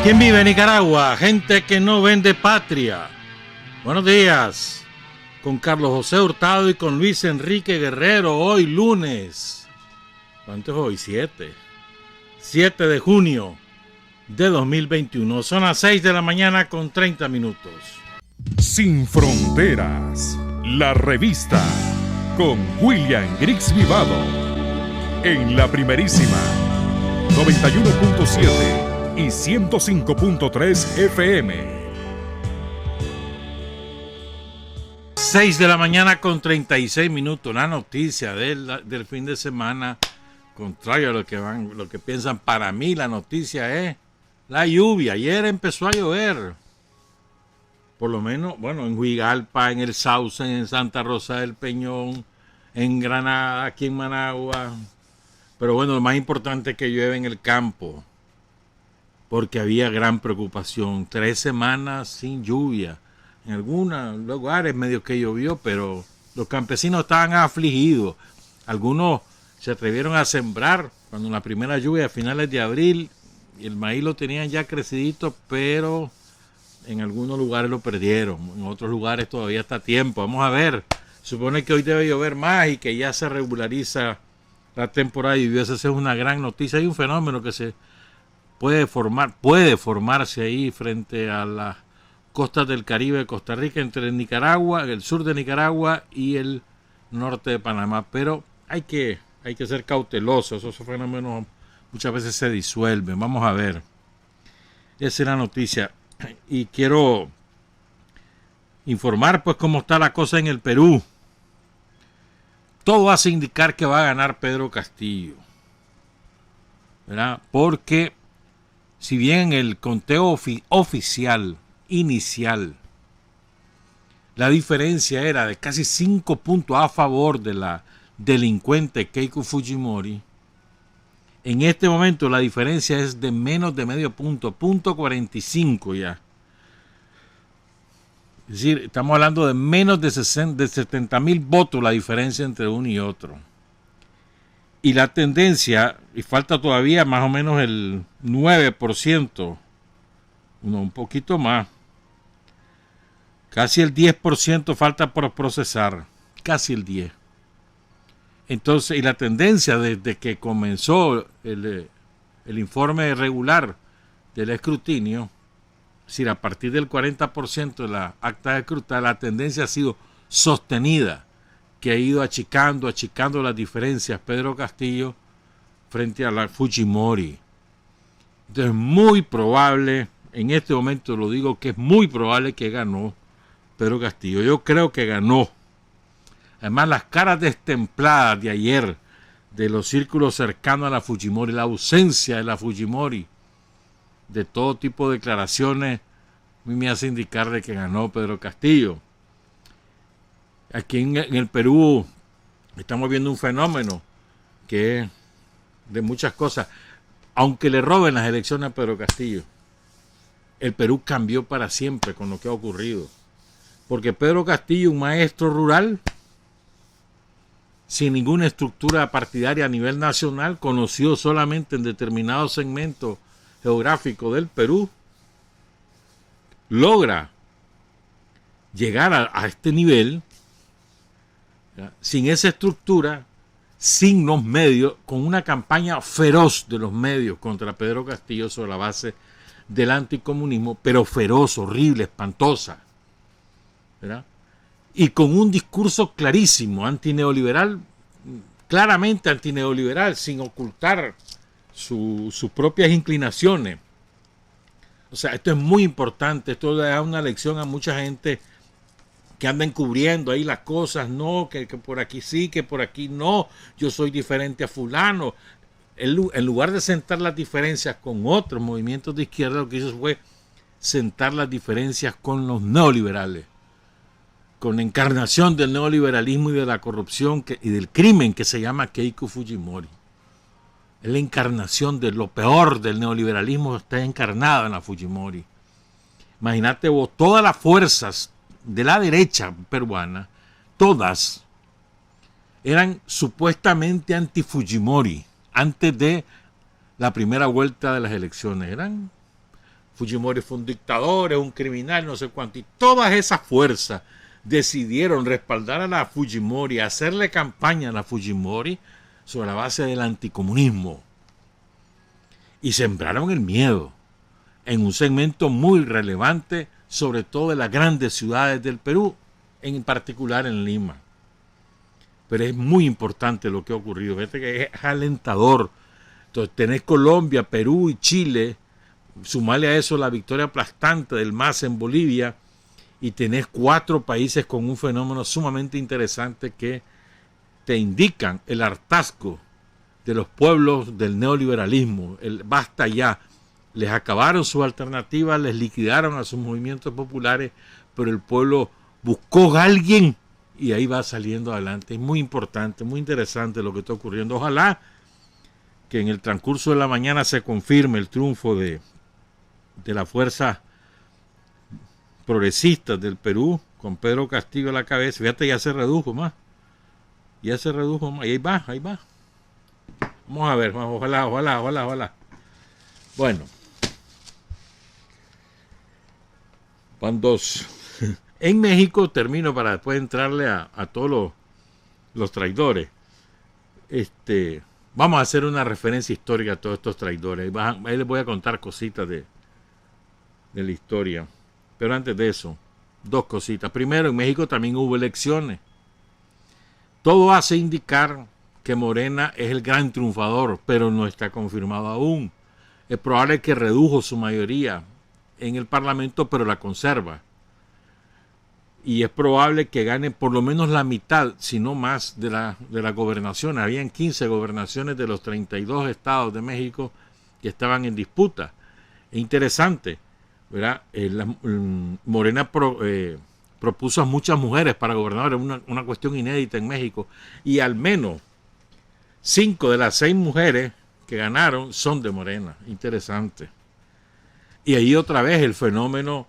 ¿Quién vive en Nicaragua? Gente que no vende patria. Buenos días. Con Carlos José Hurtado y con Luis Enrique Guerrero. Hoy lunes. ¿Cuánto es hoy? 7 de junio de 2021. Son las 6 de la mañana con 30 minutos. Sin Fronteras, la revista con William Griggs Vivado. En la primerísima 91.7 y 105.3 FM. 6 de la mañana con 36 minutos. La noticia del fin de semana, contrario a lo que piensan, para mí la noticia es la lluvia. Ayer empezó a llover. Por lo menos, bueno, en Huigalpa, en El Sauce, en Santa Rosa del Peñón, en Granada, aquí en Managua. Pero bueno, lo más importante es que llueve en el campo, porque había gran preocupación. 3 semanas sin lluvia. En algunos lugares medio que llovió, pero los campesinos estaban afligidos. Algunos se atrevieron a sembrar cuando la primera lluvia a finales de abril, y el maíz lo tenían ya crecidito, pero en algunos lugares lo perdieron. En otros lugares todavía está a tiempo. Vamos a ver. Supone que hoy debe llover más y que ya se regulariza la temporada lluviosa. Esa es una gran noticia. Hay un fenómeno que se puede formarse ahí frente a las costas del Caribe de Costa Rica, entre Nicaragua, el sur de Nicaragua y el norte de Panamá. Pero hay que ser cautelosos. Esos fenómenos muchas veces se disuelven. Vamos a ver. Esa es la noticia. Y quiero informar pues cómo está la cosa en el Perú. Todo hace indicar que va a ganar Pedro Castillo, ¿verdad? Porque si bien el conteo oficial inicial, la diferencia era de casi 5 puntos a favor de la delincuente Keiko Fujimori, en este momento la diferencia es de menos de medio punto, 0.45 ya. Es decir, estamos hablando de menos de 70,000 votos la diferencia entre uno y otro. Y la tendencia, y falta todavía más o menos el 9%, un poquito más, casi el 10% falta por procesar, casi el 10%. Entonces, y la tendencia desde que comenzó el informe regular del escrutinio, es decir, a partir del 40% de la acta de escrutinio, la tendencia ha sido sostenida, que ha ido achicando las diferencias Pedro Castillo frente a la Fujimori. Entonces, muy probable, en este momento lo digo, que es muy probable que ganó Pedro Castillo. Yo creo que ganó. Además, las caras destempladas de ayer de los círculos cercanos a la Fujimori, la ausencia de la Fujimori, de todo tipo de declaraciones, a mí me hace indicar de que ganó Pedro Castillo. Aquí en el Perú estamos viendo un fenómeno que es de muchas cosas. Aunque le roben las elecciones a Pedro Castillo, el Perú cambió para siempre con lo que ha ocurrido. Porque Pedro Castillo, un maestro rural, sin ninguna estructura partidaria a nivel nacional, conocido solamente en determinados segmentos geográficos del Perú, logra llegar a este nivel, ¿ya?, sin esa estructura, sin los medios, con una campaña feroz de los medios contra Pedro Castillo sobre la base del anticomunismo, pero feroz, horrible, espantosa, ¿verdad? Y con un discurso clarísimo, antineoliberal, claramente antineoliberal, sin ocultar sus propias inclinaciones. O sea, esto es muy importante. Esto le da una lección a mucha gente que anda encubriendo ahí las cosas. No, que por aquí sí, que por aquí no. Yo soy diferente a fulano. En lugar de sentar las diferencias con otros movimientos de izquierda, lo que hizo fue sentar las diferencias con los neoliberales, con la encarnación del neoliberalismo y de la corrupción y del crimen que se llama Keiko Fujimori. Es la encarnación de lo peor del neoliberalismo, está encarnada en la Fujimori. Imagínate vos, todas las fuerzas de la derecha peruana, todas eran supuestamente anti-Fujimori antes de la primera vuelta de las elecciones. Eran Fujimori fue un dictador, es un criminal, no sé cuánto. Y todas esas fuerzas decidieron respaldar a la Fujimori, hacerle campaña a la Fujimori sobre la base del anticomunismo. Y sembraron el miedo en un segmento muy relevante, sobre todo en las grandes ciudades del Perú, en particular en Lima. Pero es muy importante lo que ha ocurrido. Fíjate que es alentador. Entonces tenés Colombia, Perú y Chile, sumarle a eso la victoria aplastante del MAS en Bolivia, y tenés 4 países con un fenómeno sumamente interesante que te indican el hartazgo de los pueblos del neoliberalismo. El basta ya. Les acabaron sus alternativas, les liquidaron a sus movimientos populares, pero el pueblo buscó a alguien y ahí va saliendo adelante. Es muy importante, muy interesante lo que está ocurriendo. Ojalá que en el transcurso de la mañana se confirme el triunfo de la fuerza progresista del Perú, con Pedro Castillo a la cabeza. Fíjate, ya se redujo más. Y ahí va. Vamos a ver, ojalá. Bueno. Van 2. En México, termino para después entrarle a todos los traidores. Vamos a hacer una referencia histórica a todos estos traidores. Ahí les voy a contar cositas de la historia. Pero antes de eso, 2 cositas. Primero, en México también hubo elecciones. Todo hace indicar que Morena es el gran triunfador, pero no está confirmado aún. Es probable que redujo su mayoría en el Parlamento, pero la conserva. Y es probable que gane por lo menos la mitad, si no más, de la gobernación. Habían 15 gobernaciones de los 32 estados de México que estaban en disputa. Es interesante, ¿verdad? Morena propuso a muchas mujeres para gobernar, una cuestión inédita en México. Y al menos 5 de las 6 mujeres que ganaron son de Morena. Interesante. Y ahí otra vez el fenómeno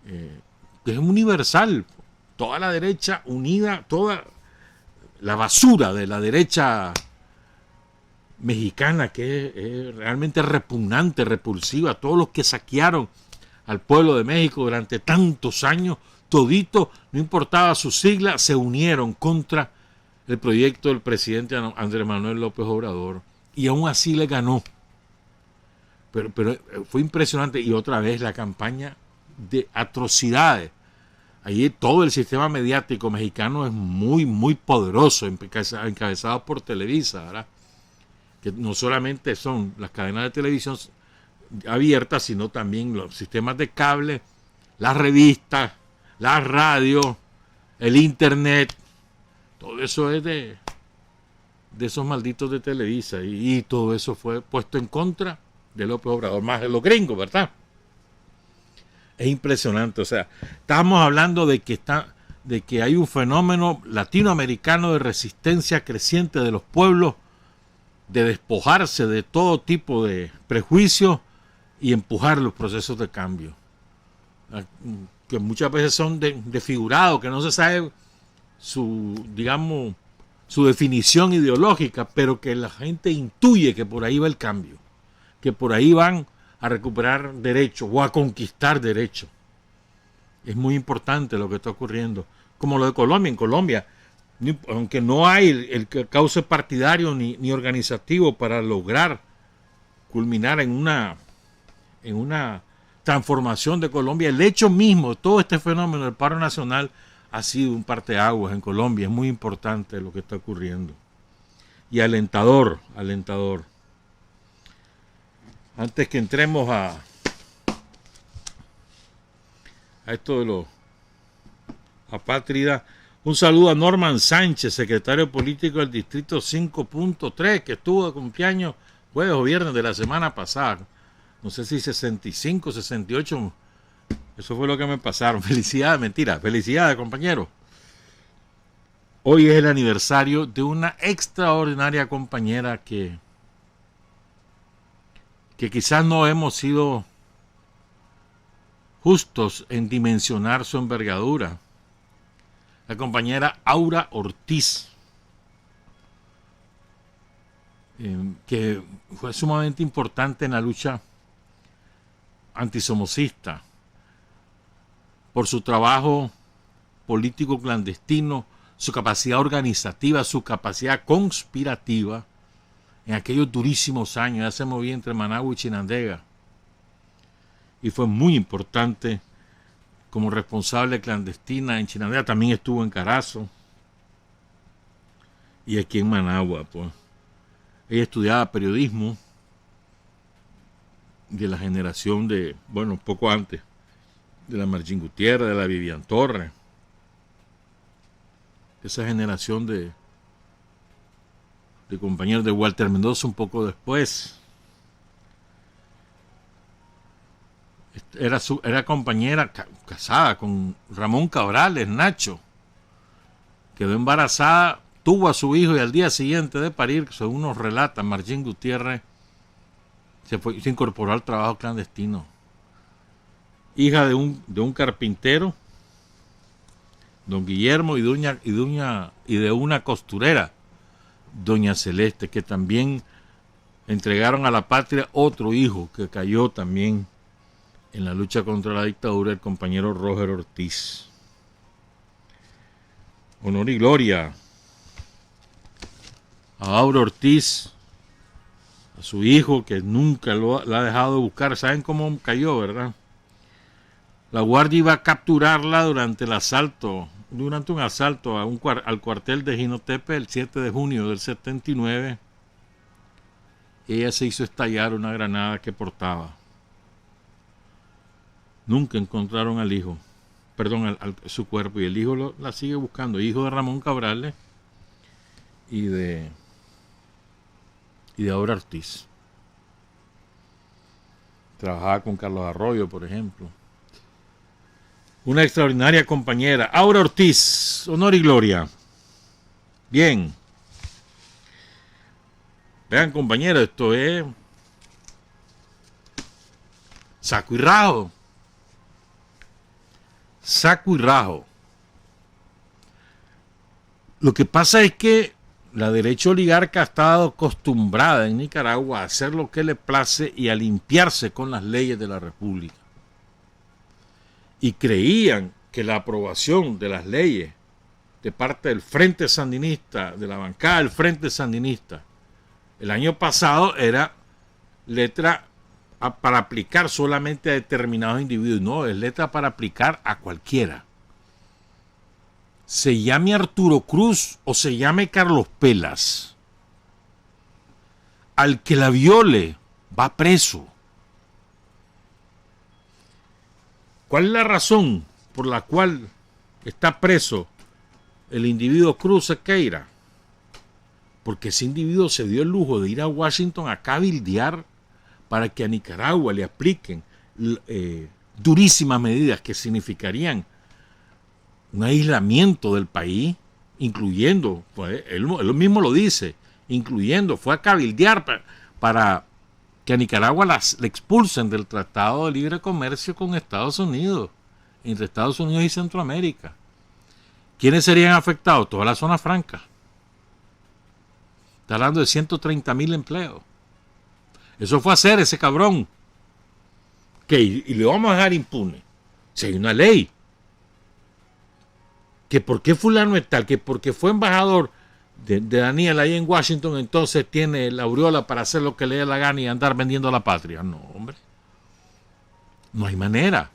que es universal. Toda la derecha unida, toda la basura de la derecha mexicana, que es realmente repugnante, repulsiva. Todos los que saquearon al pueblo de México durante tantos años, todito, no importaba su sigla, se unieron contra el proyecto del presidente Andrés Manuel López Obrador. Y aún así le ganó. Pero fue impresionante. Y otra vez la campaña de atrocidades. Allí todo el sistema mediático mexicano es muy, muy poderoso, encabezado por Televisa, ¿verdad? Que no solamente son las cadenas de televisión abiertas, sino también los sistemas de cable, las revistas, la radio, el internet. Todo eso es de esos malditos de Televisa. Y todo eso fue puesto en contra de López Obrador, más de los gringos, ¿verdad? Es impresionante. O sea, estamos hablando de que hay un fenómeno latinoamericano de resistencia creciente de los pueblos, de despojarse de todo tipo de prejuicios y empujar los procesos de cambio, que muchas veces son desfigurados, que no se sabe su definición ideológica, pero que la gente intuye que por ahí va el cambio, que por ahí van a recuperar derechos o a conquistar derechos. Es muy importante lo que está ocurriendo, como lo de Colombia. En Colombia, aunque no hay el cauce partidario ni organizativo para lograr culminar en una transformación de Colombia, el hecho mismo, todo este fenómeno del paro nacional ha sido un parteaguas en Colombia. Es muy importante lo que está ocurriendo. Y alentador. Antes que entremos a esto de los apátridas, un saludo a Norman Sánchez, secretario político del Distrito 5.3, que estuvo de cumpleaños jueves o viernes de la semana pasada. No sé si 65, 68. Eso fue lo que me pasaron. Felicidades, mentira. Felicidades, compañero. Hoy es el aniversario de una extraordinaria compañera que quizás no hemos sido justos en dimensionar su envergadura. La compañera Aura Ortiz, que fue sumamente importante en la lucha antisomocista, por su trabajo político clandestino, su capacidad organizativa, su capacidad conspirativa en aquellos durísimos años. Ya se movía entre Managua y Chinandega y fue muy importante como responsable clandestina en Chinandega. También estuvo en Carazo y aquí en Managua, pues. Ella estudiaba periodismo de la generación de, bueno, poco antes, de la Martín Gutiérrez, de la Vivian Torres, esa generación de compañeros de Walter Mendoza un poco después. Era compañera casada con Ramón Cabrales, Nacho. Quedó embarazada, tuvo a su hijo y al día siguiente de parir, según nos relata Martín Gutiérrez, se incorporó al trabajo clandestino. Hija de un carpintero, don Guillermo, y de una costurera, doña Celeste, que también entregaron a la patria otro hijo que cayó también en la lucha contra la dictadura, el compañero Roger Ortiz. Honor y gloria a Aura Ortiz, a su hijo, que nunca la ha dejado de buscar. ¿Saben cómo cayó, verdad? La guardia iba a capturarla durante un asalto al cuartel de Jinotepe el 7 de junio del 79. Ella se hizo estallar una granada que portaba. Nunca encontraron al hijo, su cuerpo, y el hijo la sigue buscando, hijo de Ramón Cabrales y de Aura Ortiz. Trabajaba con Carlos Arroyo, por ejemplo. Una extraordinaria compañera, Aura Ortiz, honor y gloria. Bien. Vean, compañeros, esto es saco y rajo. Saco y rajo. Lo que pasa es que la derecha oligarca ha estado acostumbrada en Nicaragua a hacer lo que le place y a limpiarse con las leyes de la República. Y creían que la aprobación de las leyes de parte del Frente Sandinista, de la bancada del Frente Sandinista, el año pasado era letra para aplicar solamente a determinados individuos. No, es letra para aplicar a cualquiera. Se llame Arturo Cruz o se llame Carlos Pelas. Al que la viole va preso. ¿Cuál es la razón por la cual está preso el individuo Cruz Sequeira? Porque ese individuo se dio el lujo de ir a Washington a cabildear para que a Nicaragua le apliquen durísimas medidas que significarían un aislamiento del país, incluyendo, pues, él mismo lo dice, fue a cabildear para que a Nicaragua le expulsen del Tratado de Libre Comercio con Estados Unidos, entre Estados Unidos y Centroamérica. ¿Quiénes serían afectados? Toda la zona franca. Está hablando de 130,000 empleos. Eso fue a hacer ese cabrón. Y le vamos a dejar impune. Si hay una ley. Que por qué fulano es tal, que porque fue embajador de Daniel ahí en Washington, entonces tiene la aureola para hacer lo que le dé la gana y andar vendiendo la patria. No, hombre. No hay manera.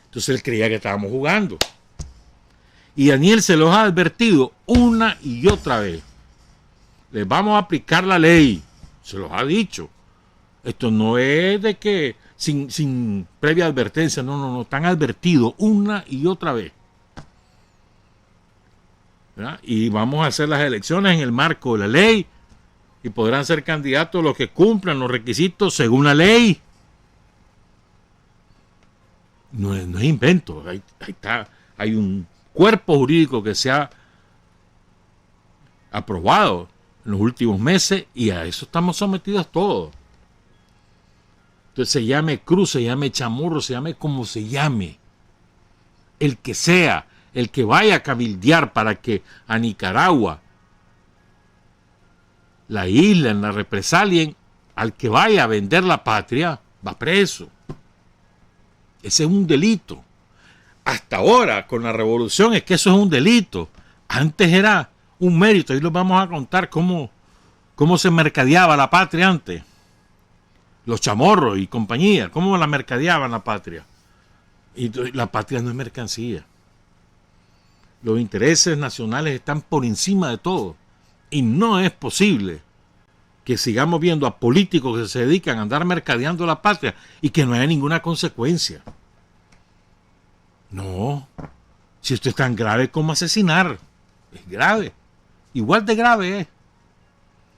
Entonces él creía que estábamos jugando. Y Daniel se los ha advertido una y otra vez. Les vamos a aplicar la ley. Se los ha dicho. Esto no es de que sin previa advertencia. No. Están advertidos una y otra vez. ¿Verdad? Y vamos a hacer las elecciones en el marco de la ley. Y podrán ser candidatos los que cumplan los requisitos según la ley. No es invento. Ahí está. Hay un cuerpo jurídico que se ha aprobado en los últimos meses y a eso estamos sometidos todos. Entonces se llame Cruz, se llame Chamorro, se llame como se llame. El que sea, el que vaya a cabildear para que a Nicaragua la isla, en la represalien, al que vaya a vender la patria, va preso. Ese es un delito. Hasta ahora, con la revolución, es que eso es un delito. Antes era un mérito. Y les vamos a contar cómo se mercadeaba la patria antes. Los chamorros y compañía, cómo la mercadeaban la patria. Y la patria no es mercancía. Los intereses nacionales están por encima de todo. Y no es posible que sigamos viendo a políticos que se dedican a andar mercadeando la patria y que no haya ninguna consecuencia. No. Si esto es tan grave como asesinar. Es grave. Igual de grave es.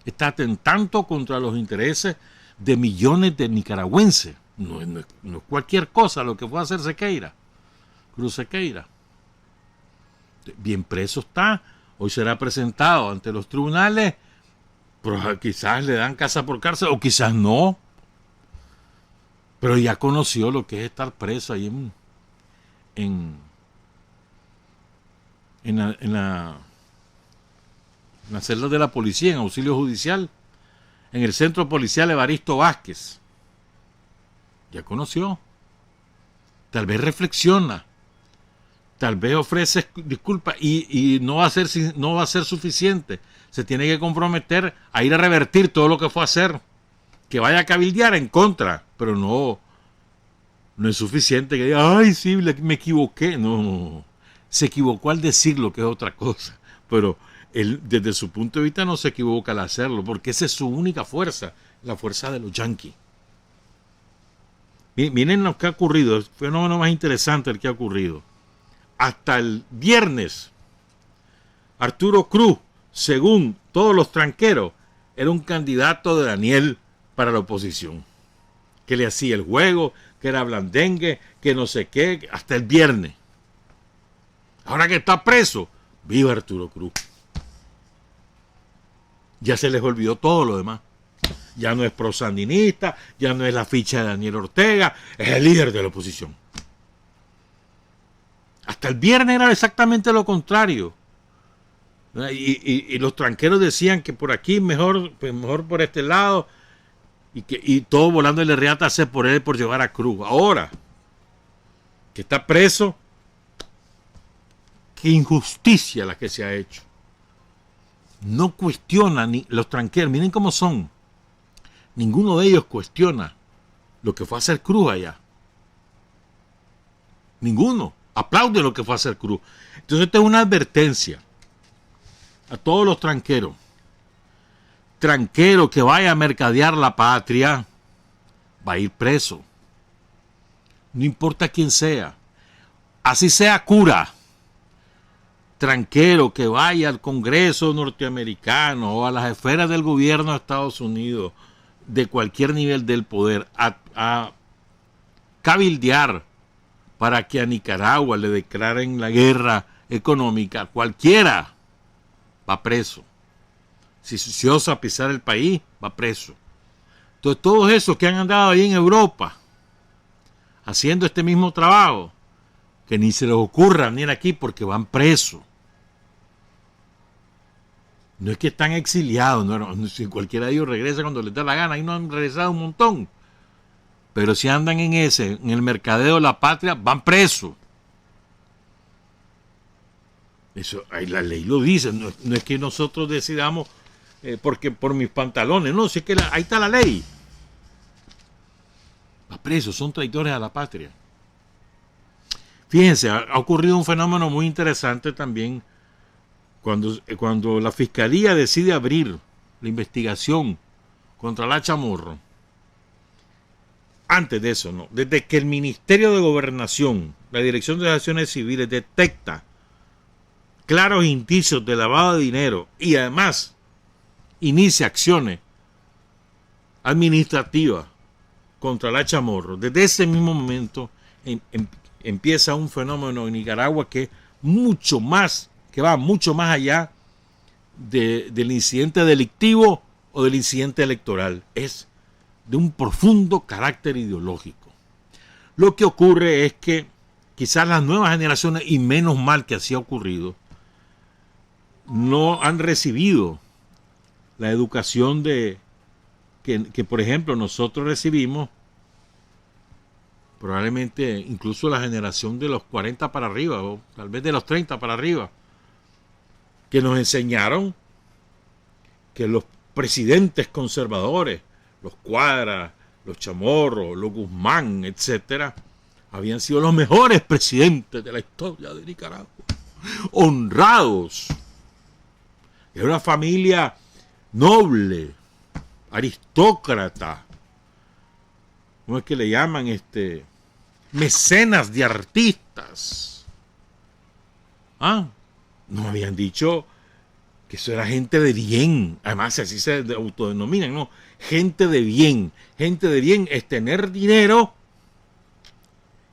Está atentando contra los intereses de millones de nicaragüenses. No es cualquier cosa lo que fue a hacer Sequeira. Cruz Sequeira. Bien preso está. Hoy será presentado ante los tribunales. Pero quizás le dan casa por cárcel o quizás no. Pero ya conoció lo que es estar preso ahí en la celda de la policía, en auxilio judicial, en el centro policial Evaristo Vázquez. Ya conoció. Tal vez reflexiona. Tal vez ofrece disculpas y no va a ser suficiente. Se tiene que comprometer a ir a revertir todo lo que fue a hacer. Que vaya a cabildear en contra. Pero no es suficiente que diga, ay, sí, me equivoqué. No. Se equivocó al decirlo, que es otra cosa. Pero él, desde su punto de vista, no se equivoca al hacerlo, porque esa es su única fuerza, la fuerza de los yanquis. Miren lo que ha ocurrido, el fenómeno más interesante el que ha ocurrido. Hasta el viernes, Arturo Cruz, según todos los tranqueros, era un candidato de Daniel para la oposición. Que le hacía el juego, que era blandengue, que no sé qué, hasta el viernes. Ahora que está preso, viva Arturo Cruz. Ya se les olvidó todo lo demás. Ya no es prosandinista, ya no es la ficha de Daniel Ortega, es el líder de la oposición. Hasta el viernes era exactamente lo contrario. Y los tranqueros decían que por aquí mejor por este lado, y todo volando el reata hace por él por llevar a Cruz. Ahora que está preso, qué injusticia la que se ha hecho. No cuestiona ni los tranqueros, miren cómo son. Ninguno de ellos cuestiona lo que fue a hacer Cruz allá. Ninguno. Aplaude lo que fue a hacer Cruz. Entonces esta es una advertencia a todos los tranqueros. Tranquero que vaya a mercadear la patria va a ir preso. No importa quién sea. Así sea cura. Tranquero que vaya al Congreso norteamericano o a las esferas del gobierno de Estados Unidos, de cualquier nivel del poder, a cabildear para que a Nicaragua le declaren la guerra económica, cualquiera va preso. Si se osa pisar el país, va preso. Entonces todos esos que han andado ahí en Europa haciendo este mismo trabajo, que ni se les ocurra venir aquí porque van presos. No es que están exiliados, no, si cualquiera de ellos regresa cuando les da la gana, ahí no han regresado un montón. Pero si andan en el mercadeo de la patria, van presos. Eso, ahí la ley lo dice, no es que nosotros decidamos porque por mis pantalones, no, si es que ahí está la ley. Va preso, son traidores a la patria. Fíjense, ha ocurrido un fenómeno muy interesante también. Cuando la Fiscalía decide abrir la investigación contra la Chamorro, antes de eso, no, desde que el Ministerio de Gobernación, la Dirección de Acciones Civiles, detecta claros indicios de lavado de dinero y además inicia acciones administrativas contra la Chamorro, desde ese mismo momento empieza un fenómeno en Nicaragua que va mucho más allá del incidente delictivo o del incidente electoral. Es de un profundo carácter ideológico. Lo que ocurre es que quizás las nuevas generaciones, y menos mal que así ha ocurrido, no han recibido la educación que por ejemplo nosotros recibimos, probablemente incluso la generación de los 40 para arriba, o tal vez de los 30 para arriba, que nos enseñaron que los presidentes conservadores, los Cuadra, los Chamorro, los Guzmán, etcétera, habían sido los mejores presidentes de la historia de Nicaragua, honrados. Era una familia noble, aristócrata, ¿cómo es que le llaman? Mecenas de artistas. Nos habían dicho que eso era gente de bien, además así se autodenominan, ¿no? Gente de bien. Gente de bien es tener dinero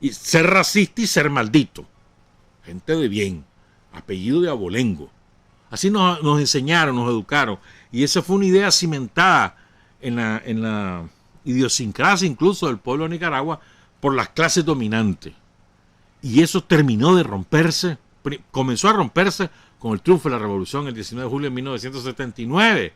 y ser racista y ser maldito. Gente de bien, apellido de abolengo. Así nos enseñaron, nos educaron. Y esa fue una idea cimentada en la idiosincrasia incluso del pueblo de Nicaragua por las clases dominantes. Y eso terminó de romperse, comenzó a romperse con el triunfo de la revolución el 19 de julio de 1979.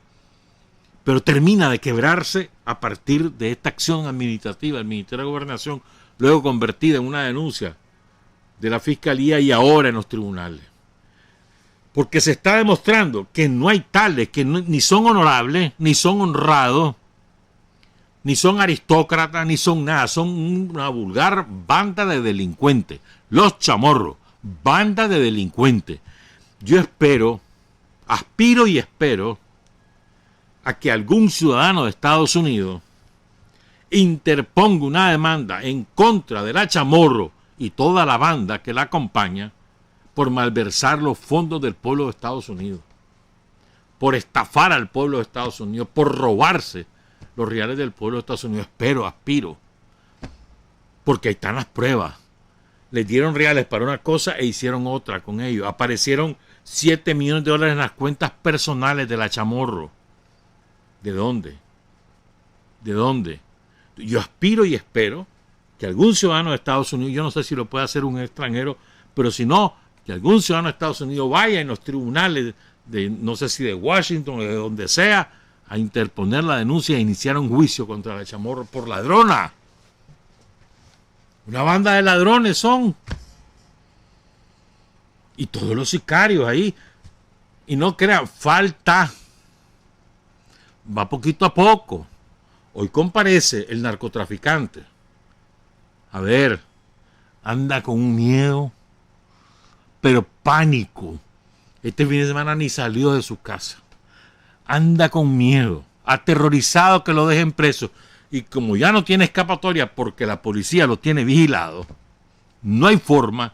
Pero termina de quebrarse a partir de esta acción administrativa del Ministerio de Gobernación, luego convertida en una denuncia de la Fiscalía y ahora en los tribunales. Porque se está demostrando que no hay tales, que ni son honorables, ni son honrados, ni son aristócratas, ni son nada. Son una vulgar banda de delincuentes. Los Chamorros, banda de delincuentes. Yo aspiro y espero a que algún ciudadano de Estados Unidos interponga una demanda en contra de la Chamorro y toda la banda que la acompaña por malversar los fondos del pueblo de Estados Unidos, por estafar al pueblo de Estados Unidos, por robarse los reales del pueblo de Estados Unidos. Aspiro, porque ahí están las pruebas. Les dieron reales para una cosa e hicieron otra con ellos. Aparecieron $7 millones en las cuentas personales de la Chamorro. ¿De dónde? ¿De dónde? Yo aspiro y espero que algún ciudadano de Estados Unidos, yo no sé si lo puede hacer un extranjero, pero si no, que algún ciudadano de Estados Unidos vaya en los tribunales de, no sé si de Washington o de donde sea, a interponer la denuncia e iniciar un juicio contra la Chamorro por ladrona. Una banda de ladrones son. Y todos los sicarios ahí. Y no crean, falta. Va poquito a poco. Hoy comparece el narcotraficante. A ver, anda con un miedo, pero pánico. Este fin de semana ni salió de su casa. Anda con miedo, aterrorizado que lo dejen preso. Y como ya no tiene escapatoria porque la policía lo tiene vigilado, no hay forma,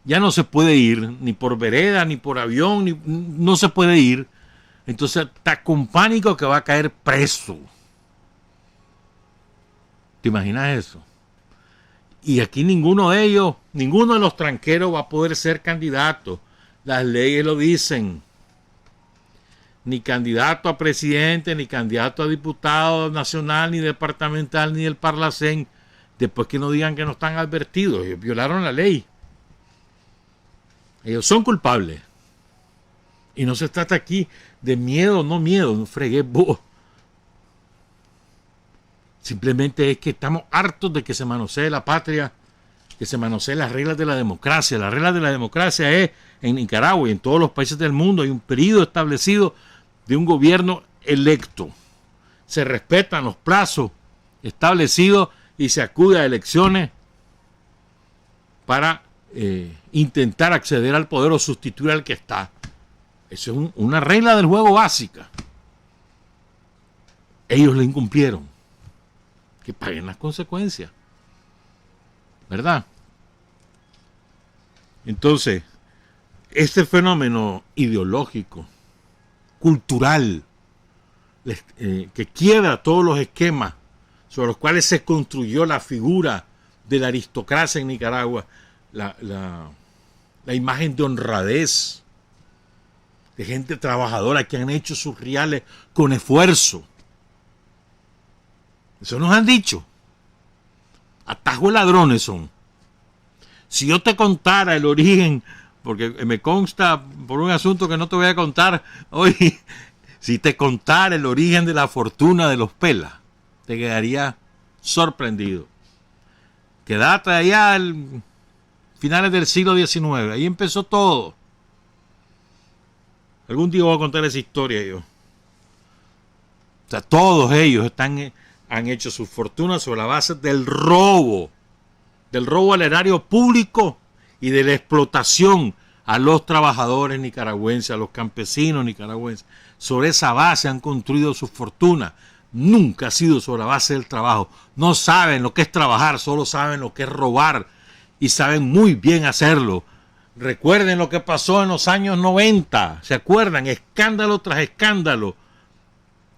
ya no se puede ir, ni por vereda, ni por avión, no se puede ir. Entonces está con pánico que va a caer preso. ¿Te imaginas eso? Y aquí ninguno de ellos, ninguno de los tranqueros va a poder ser candidato. Las leyes lo dicen. Ni candidato a presidente, ni candidato a diputado nacional, ni departamental, ni del Parlacén. Después que no digan que no están advertidos. Ellos violaron la ley. Ellos son culpables. Y no se trata aquí de miedo, no fregué vos. Simplemente es que estamos hartos de que se manosee la patria, que se manoseen las reglas de la democracia. Las reglas de la democracia es en Nicaragua y en todos los países del mundo. Hay un periodo establecido de un gobierno electo. Se respetan los plazos establecidos y se acude a elecciones para intentar acceder al poder o sustituir al que está. Eso es una regla del juego básica. Ellos la incumplieron. Que paguen las consecuencias. ¿Verdad? Entonces, este fenómeno ideológico, cultural, que quiebra todos los esquemas sobre los cuales se construyó la figura de la aristocracia en Nicaragua, la imagen de honradez, de gente trabajadora que han hecho sus reales con esfuerzo. Eso nos han dicho. Atajo de ladrones son. Si yo te contara el origen, porque me consta por un asunto que no te voy a contar hoy, si te contara el origen de la fortuna de los Pelas, te quedaría sorprendido. que data de allá finales del siglo XIX. Ahí empezó todo. Algún día voy a contar esa historia yo. O sea, todos ellos han hecho su fortuna sobre la base del robo al erario público y de la explotación a los trabajadores nicaragüenses, a los campesinos nicaragüenses. Sobre esa base han construido su fortuna. Nunca ha sido sobre la base del trabajo. No saben lo que es trabajar, solo saben lo que es robar y saben muy bien hacerlo. Recuerden lo que pasó en los años 90. ¿Se acuerdan? Escándalo tras escándalo.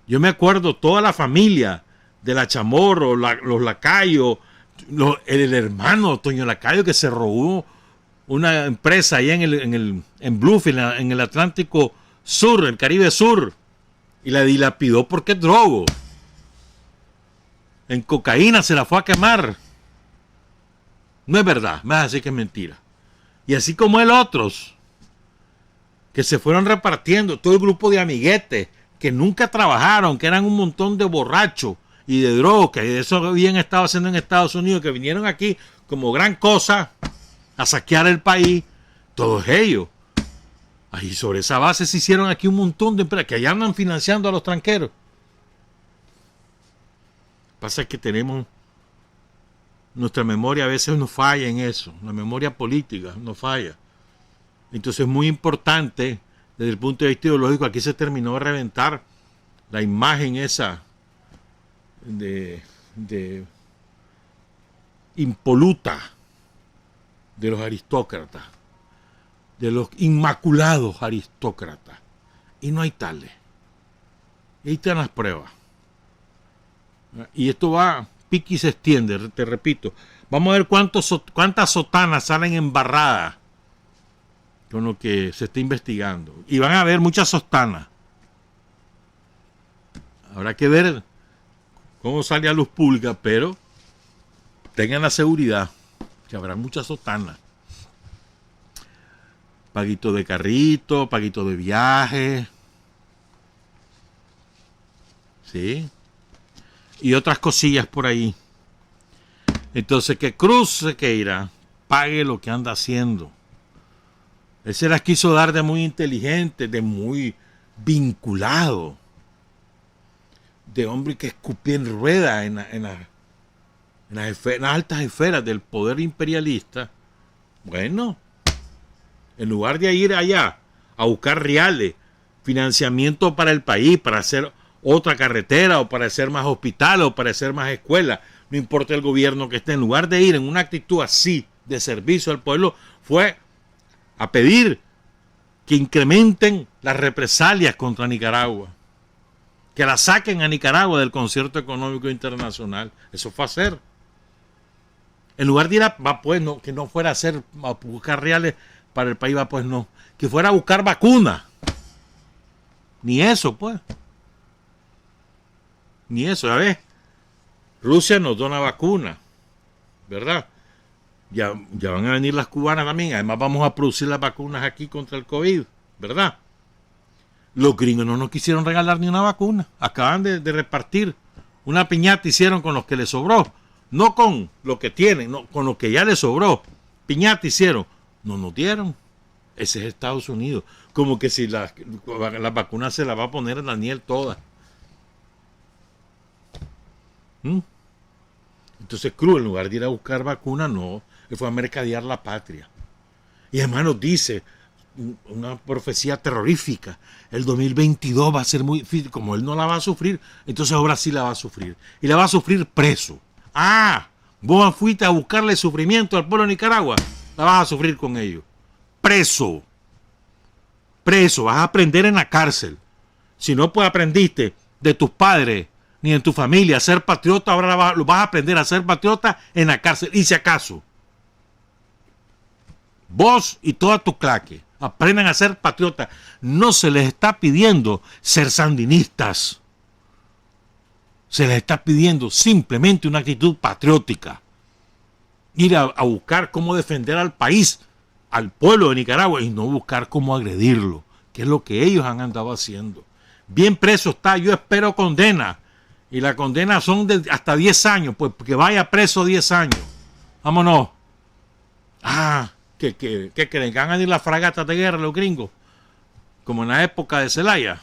Yo me acuerdo toda la familia de la Chamorro, los Lacayo, el hermano Toño Lacayo que se robó una empresa allá en Bluefield, en el Atlántico Sur, el Caribe Sur, y la dilapidó porque es drogo. En cocaína se la fue a quemar. No es verdad, me vas a decir que es mentira. Y así como el otros que se fueron repartiendo, todo el grupo de amiguetes que nunca trabajaron, que eran un montón de borrachos y de droga, que eso habían estado haciendo en Estados Unidos, que vinieron aquí como gran cosa a saquear el país, todos ellos. Ahí sobre esa base se hicieron aquí un montón de empresas que allá andan financiando a los tranqueros. Pasa que tenemos, nuestra memoria a veces nos falla en eso, la memoria política nos falla. Entonces es muy importante, desde el punto de vista ideológico, aquí se terminó de reventar la imagen esa de impoluta de los aristócratas, de los inmaculados aristócratas. Y no hay tales. Y ahí están las pruebas. Y esto va, pique y se extiende, te repito. Vamos a ver cuántas sotanas salen embarradas con lo que se está investigando. Y van a haber muchas sotanas. Habrá que ver cómo sale a luz pública, pero tengan la seguridad que habrá muchas sotanas. Paguito de carrito, paguito de viaje. ¿Sí? Y otras cosillas por ahí. Entonces que Cruz Sequeira pague lo que anda haciendo. Él se las quiso dar de muy inteligente, de muy vinculado, de hombre que escupía en rueda en las altas esferas del poder imperialista. Bueno, en lugar de ir allá a buscar reales, financiamiento para el país, para hacer otra carretera, o para hacer más hospitales, o para hacer más escuelas, no importa el gobierno que esté, en lugar de ir en una actitud así de servicio al pueblo, fue a pedir que incrementen las represalias contra Nicaragua, que la saquen a Nicaragua del concierto económico internacional. Eso fue a hacer. En lugar de ir que no fuera a buscar reales para el país, pues no, que fuera a buscar vacunas. Ni eso, pues. Ni eso, ya ves. Rusia nos dona vacuna, ¿verdad? Ya van a venir las cubanas también. Además vamos a producir las vacunas aquí contra el COVID, ¿verdad? Los gringos no nos quisieron regalar ni una vacuna. Acaban de repartir. Una piñata hicieron con los que les sobró. No con lo que tienen, no, con lo que ya les sobró. Piñata hicieron. No nos dieron. Ese es Estados Unidos. Como que si las vacunas se las va a poner en Daniel todas. Entonces Cruz, en lugar de ir a buscar vacunas, no, él fue a mercadear la patria. Y además nos dice una profecía terrorífica: el 2022 va a ser muy difícil. Como él no la va a sufrir, entonces ahora sí la va a sufrir. Y la va a sufrir preso. Vos fuiste a buscarle sufrimiento al pueblo de Nicaragua, la vas a sufrir con ellos. Preso, vas a aprender en la cárcel. Si no, pues aprendiste de tus padres ni en tu familia a ser patriota, ahora lo vas a aprender a ser patriota en la cárcel. Y si acaso vos y toda tu claque aprendan a ser patriotas, no se les está pidiendo ser sandinistas. Se les está pidiendo simplemente una actitud patriótica. Ir a buscar cómo defender al país, al pueblo de Nicaragua, y no buscar cómo agredirlo, que es lo que ellos han andado haciendo. Bien preso está, yo espero condena. Y la condena son de hasta 10 años, pues que vaya preso 10 años. Vámonos. ¿Qué creen? ¿Que van a ir las fragatas de guerra los gringos? Como en la época de Zelaya.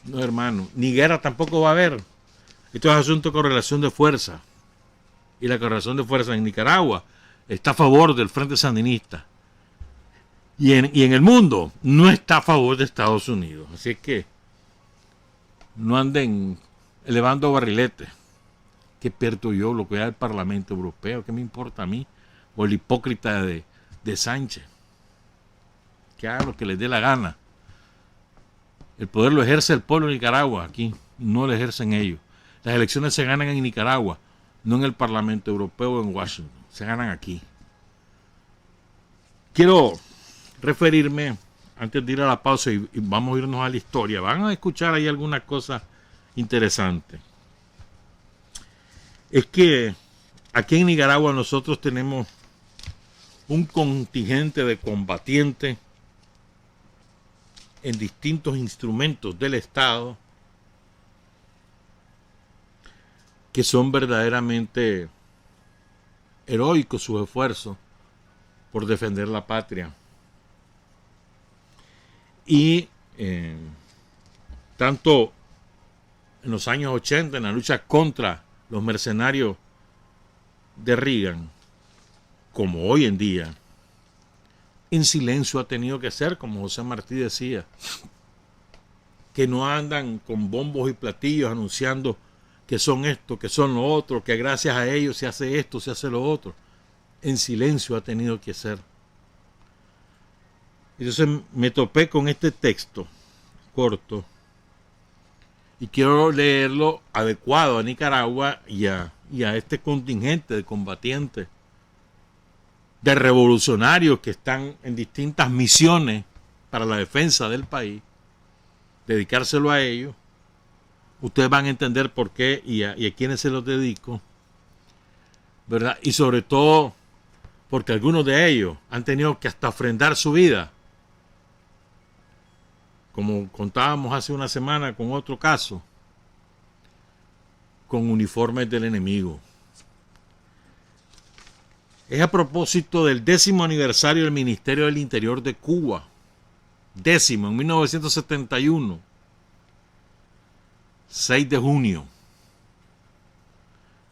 No, hermano. Ni guerra tampoco va a haber. Esto es asunto de correlación de fuerza. Y la correlación de fuerza en Nicaragua está a favor del Frente Sandinista. Y en el mundo no está a favor de Estados Unidos. Así que no anden elevando barriletes. ¿Qué pierdo yo lo que da el Parlamento Europeo? ¿Qué me importa a mí? O el hipócrita de Sánchez. Que haga lo que les dé la gana. El poder lo ejerce el pueblo de Nicaragua aquí. No lo ejercen ellos. Las elecciones se ganan en Nicaragua, no en el Parlamento Europeo o en Washington. Se ganan aquí. Quiero referirme, antes de ir a la pausa y vamos a irnos a la historia, van a escuchar ahí alguna cosa interesante. Es que aquí en Nicaragua nosotros tenemos un contingente de combatientes en distintos instrumentos del Estado que son verdaderamente heroicos sus esfuerzos por defender la patria. Y tanto en los años 80, en la lucha contra los mercenarios de Reagan, como hoy en día, en silencio ha tenido que ser, como José Martí decía, que no andan con bombos y platillos anunciando que son esto, que son lo otro, que gracias a ellos se hace esto, se hace lo otro. En silencio ha tenido que ser. Entonces me topé con este texto corto y quiero leerlo adecuado a Nicaragua y a este contingente de combatientes, de revolucionarios que están en distintas misiones para la defensa del país, dedicárselo a ellos. Ustedes van a entender por qué y a quiénes se los dedico, ¿verdad? Y sobre todo porque algunos de ellos han tenido que hasta ofrendar su vida, como contábamos hace una semana con otro caso, con uniformes del enemigo. Es a propósito del 10º aniversario del Ministerio del Interior de Cuba, 10º, en 1971. 6 de junio.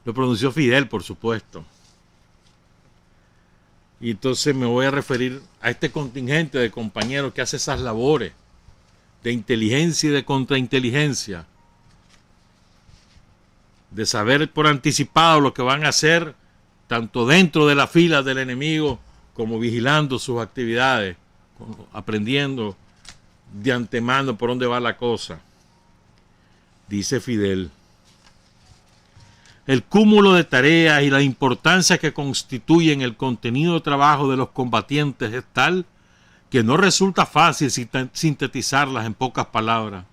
Lo pronunció Fidel, por supuesto. Y entonces me voy a referir a este contingente de compañeros que hace esas labores de inteligencia y de contrainteligencia, de saber por anticipado lo que van a hacer, tanto dentro de las filas del enemigo como vigilando sus actividades, aprendiendo de antemano por dónde va la cosa. Dice Fidel: el cúmulo de tareas y la importancia que constituyen el contenido de trabajo de los combatientes es tal que no resulta fácil sintetizarlas en pocas palabras.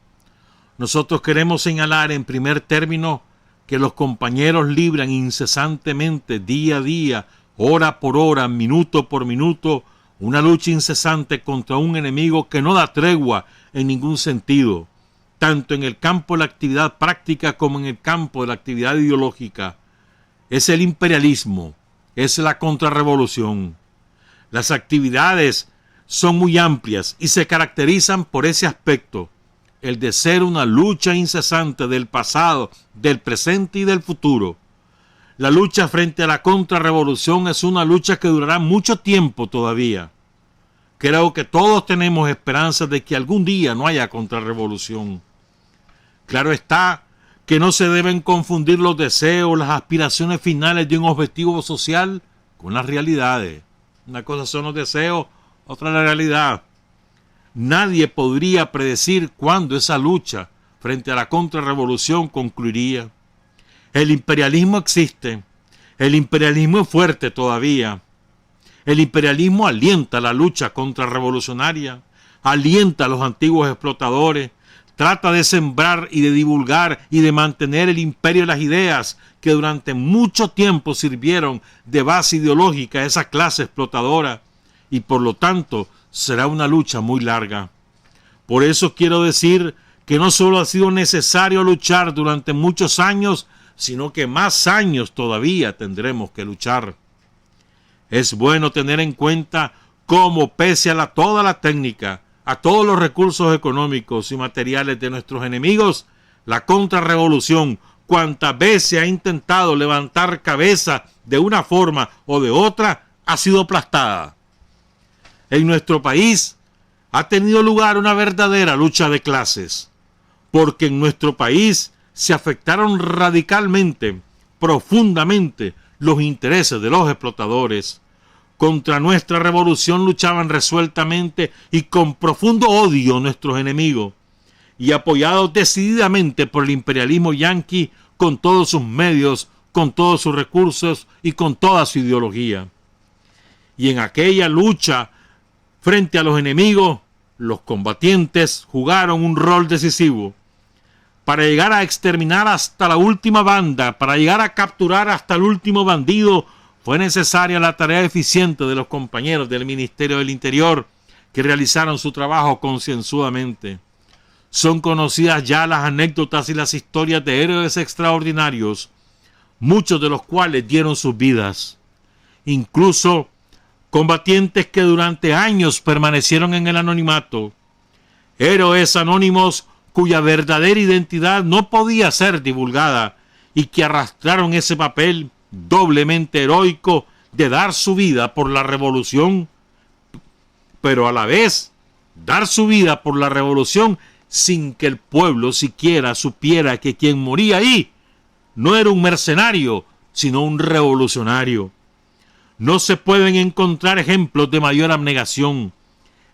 Nosotros queremos señalar en primer término que los compañeros libran incesantemente, día a día, hora por hora, minuto por minuto, una lucha incesante contra un enemigo que no da tregua en ningún sentido, tanto en el campo de la actividad práctica como en el campo de la actividad ideológica. Es el imperialismo, es la contrarrevolución. Las actividades son muy amplias y se caracterizan por ese aspecto, el de ser una lucha incesante del pasado, del presente y del futuro. La lucha frente a la contrarrevolución es una lucha que durará mucho tiempo todavía. Creo que todos tenemos esperanzas de que algún día no haya contrarrevolución. Claro está que no se deben confundir los deseos, las aspiraciones finales de un objetivo social con las realidades. Una cosa son los deseos, otra la realidad. Nadie podría predecir cuándo esa lucha frente a la contrarrevolución concluiría. El imperialismo existe, el imperialismo es fuerte todavía. El imperialismo alienta la lucha contrarrevolucionaria, alienta a los antiguos explotadores, trata de sembrar y de divulgar y de mantener el imperio de las ideas que durante mucho tiempo sirvieron de base ideológica a esa clase explotadora, y por lo tanto será una lucha muy larga. Por eso quiero decir que no solo ha sido necesario luchar durante muchos años, sino que más años todavía tendremos que luchar. Es bueno tener en cuenta cómo, pese a toda la técnica, a todos los recursos económicos y materiales de nuestros enemigos, la contrarrevolución, cuantas veces ha intentado levantar cabeza de una forma o de otra, ha sido aplastada. En nuestro país ha tenido lugar una verdadera lucha de clases, porque en nuestro país se afectaron radicalmente, profundamente, los intereses de los explotadores. Contra nuestra revolución luchaban resueltamente y con profundo odio nuestros enemigos, y apoyados decididamente por el imperialismo yanqui con todos sus medios, con todos sus recursos y con toda su ideología. Y en aquella lucha frente a los enemigos, los combatientes jugaron un rol decisivo. Para llegar a exterminar hasta la última banda, para llegar a capturar hasta el último bandido, fue necesaria la tarea eficiente de los compañeros del Ministerio del Interior, que realizaron su trabajo concienzudamente. Son conocidas ya las anécdotas y las historias de héroes extraordinarios, muchos de los cuales dieron sus vidas. Incluso combatientes que durante años permanecieron en el anonimato. Héroes anónimos cuya verdadera identidad no podía ser divulgada y que arrastraron ese papel doblemente heroico de dar su vida por la revolución, pero a la vez dar su vida por la revolución sin que el pueblo siquiera supiera que quien moría ahí no era un mercenario, sino un revolucionario. No se pueden encontrar ejemplos de mayor abnegación.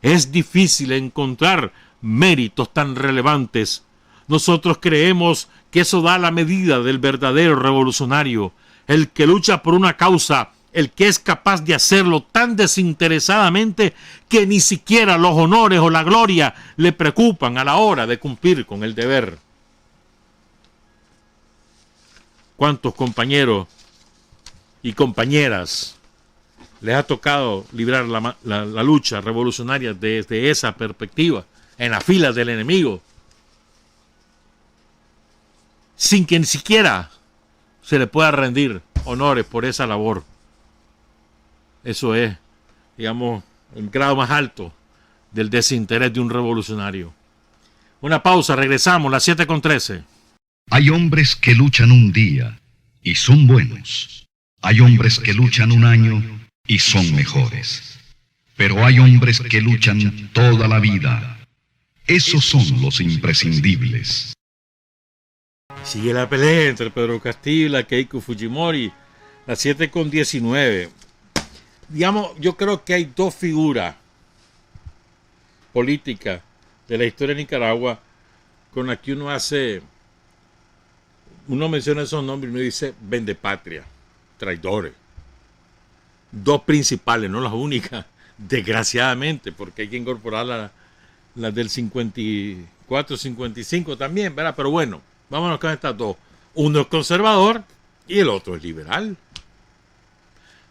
Es difícil encontrar méritos tan relevantes. Nosotros creemos que eso da la medida del verdadero revolucionario, el que lucha por una causa, el que es capaz de hacerlo tan desinteresadamente que ni siquiera los honores o la gloria le preocupan a la hora de cumplir con el deber. ¿Cuántos compañeros y compañeras les ha tocado librar la lucha revolucionaria desde esa perspectiva, en las filas del enemigo, sin que ni siquiera se le pueda rendir honores por esa labor? Eso es, digamos, el grado más alto del desinterés de un revolucionario. Una pausa, regresamos, las 7:13. Hay hombres que luchan un día y son buenos. Hay hombres que luchan un año y son mejores. Pero hay hombres que luchan toda la vida. Esos son los imprescindibles. Sigue la pelea entre Pedro Castillo y la Keiko Fujimori, las 7:19. Digamos, yo creo que hay dos figuras políticas de la historia de Nicaragua con las que uno menciona esos nombres y uno dice vendepatria, traidores. Dos principales, no las únicas, desgraciadamente, porque hay que incorporar las del 54, 55 también, ¿verdad? Pero bueno, vámonos con estas dos. Uno es conservador y el otro es liberal.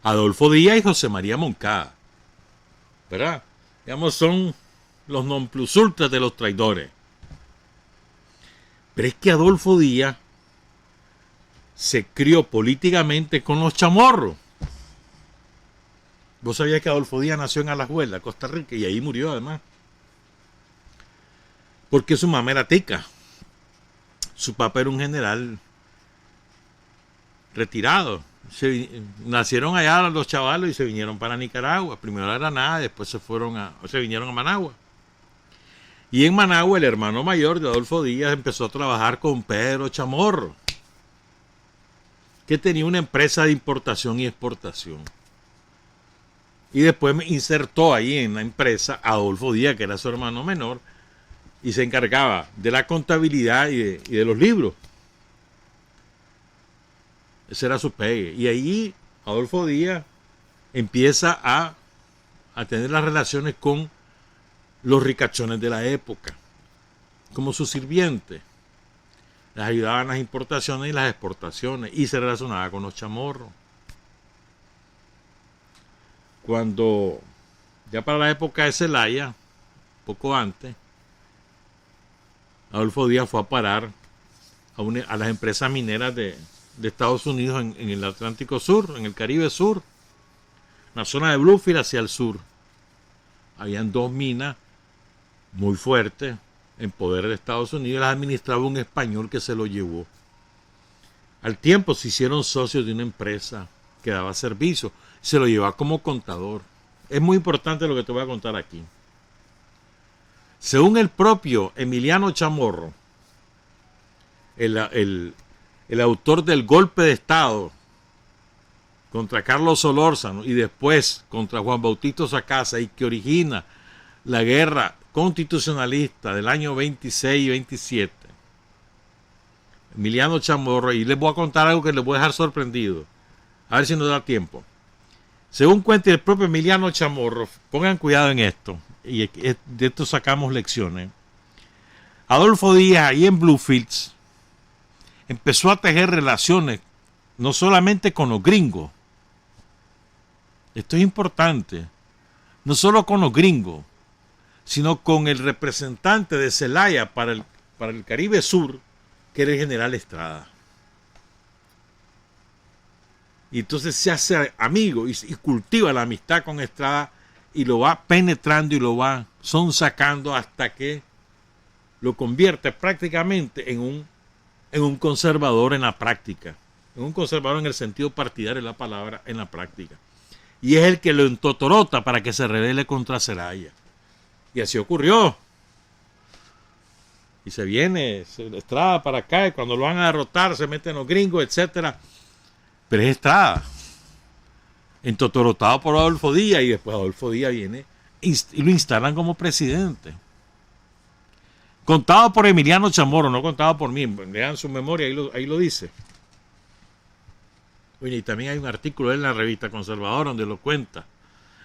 Adolfo Díaz y José María Moncada, ¿verdad? Digamos, son los non plus ultra de los traidores. Pero es que Adolfo Díaz se crió políticamente con los chamorros. Vos sabías que Adolfo Díaz nació en Alajuela, Costa Rica, y ahí murió además. Porque su mamá era tica. Su papá era un general retirado. Nacieron allá los chavalos y se vinieron para Nicaragua. Primero a Granada, después se vinieron a Managua. Y en Managua el hermano mayor de Adolfo Díaz empezó a trabajar con Pedro Chamorro, que tenía una empresa de importación y exportación. Y después me insertó ahí en la empresa a Adolfo Díaz, que era su hermano menor, y se encargaba de la contabilidad y de los libros. Ese era su pegue. Y ahí Adolfo Díaz empieza a tener las relaciones con los ricachones de la época, como su sirviente. Les ayudaban las importaciones y las exportaciones y se relacionaba con los chamorros. Cuando, ya para la época de Zelaya, poco antes, Adolfo Díaz fue a parar a las empresas mineras de de Estados Unidos en el Atlántico Sur, en el Caribe Sur, en la zona de Bluefield hacia el sur. Habían 2 minas muy fuertes en poder de Estados Unidos, las administraba un español que se lo llevó. Al tiempo se hicieron socios de una empresa que daba servicio, se lo llevaba como contador. Es muy importante lo que te voy a contar aquí. Según el propio Emiliano Chamorro, el autor del golpe de Estado contra Carlos Solórzano y después contra Juan Bautista Sacasa, y que origina la guerra constitucionalista del año 26 y 27. Emiliano Chamorro, y les voy a contar algo que les voy a dejar sorprendido, a ver si nos da tiempo. Según cuenta el propio Emiliano Chamorro, pongan cuidado en esto, y de esto sacamos lecciones. Adolfo Díaz, ahí en Bluefields, empezó a tejer relaciones no solamente con los gringos, esto es importante, no solo con los gringos, sino con el representante de Zelaya para el Caribe Sur, que era el general Estrada. Y entonces se hace amigo y cultiva la amistad con Estrada y lo va penetrando y lo va sonsacando hasta que lo convierte prácticamente en un conservador en la práctica, en un conservador en el sentido partidario de la palabra en la práctica. Y es el que lo entotorota para que se rebele contra Zelaya. Y así ocurrió. Y se viene Estrada para acá, y cuando lo van a derrotar se meten los gringos, etcétera. Pero es Estrada, entotorotado por Adolfo Díaz, y después Adolfo Díaz viene y lo instalan como presidente. Contado por Emiliano Chamorro, no contado por mí. Lean su memoria, ahí lo dice. Oye, y también hay un artículo en la revista Conservadora donde lo cuenta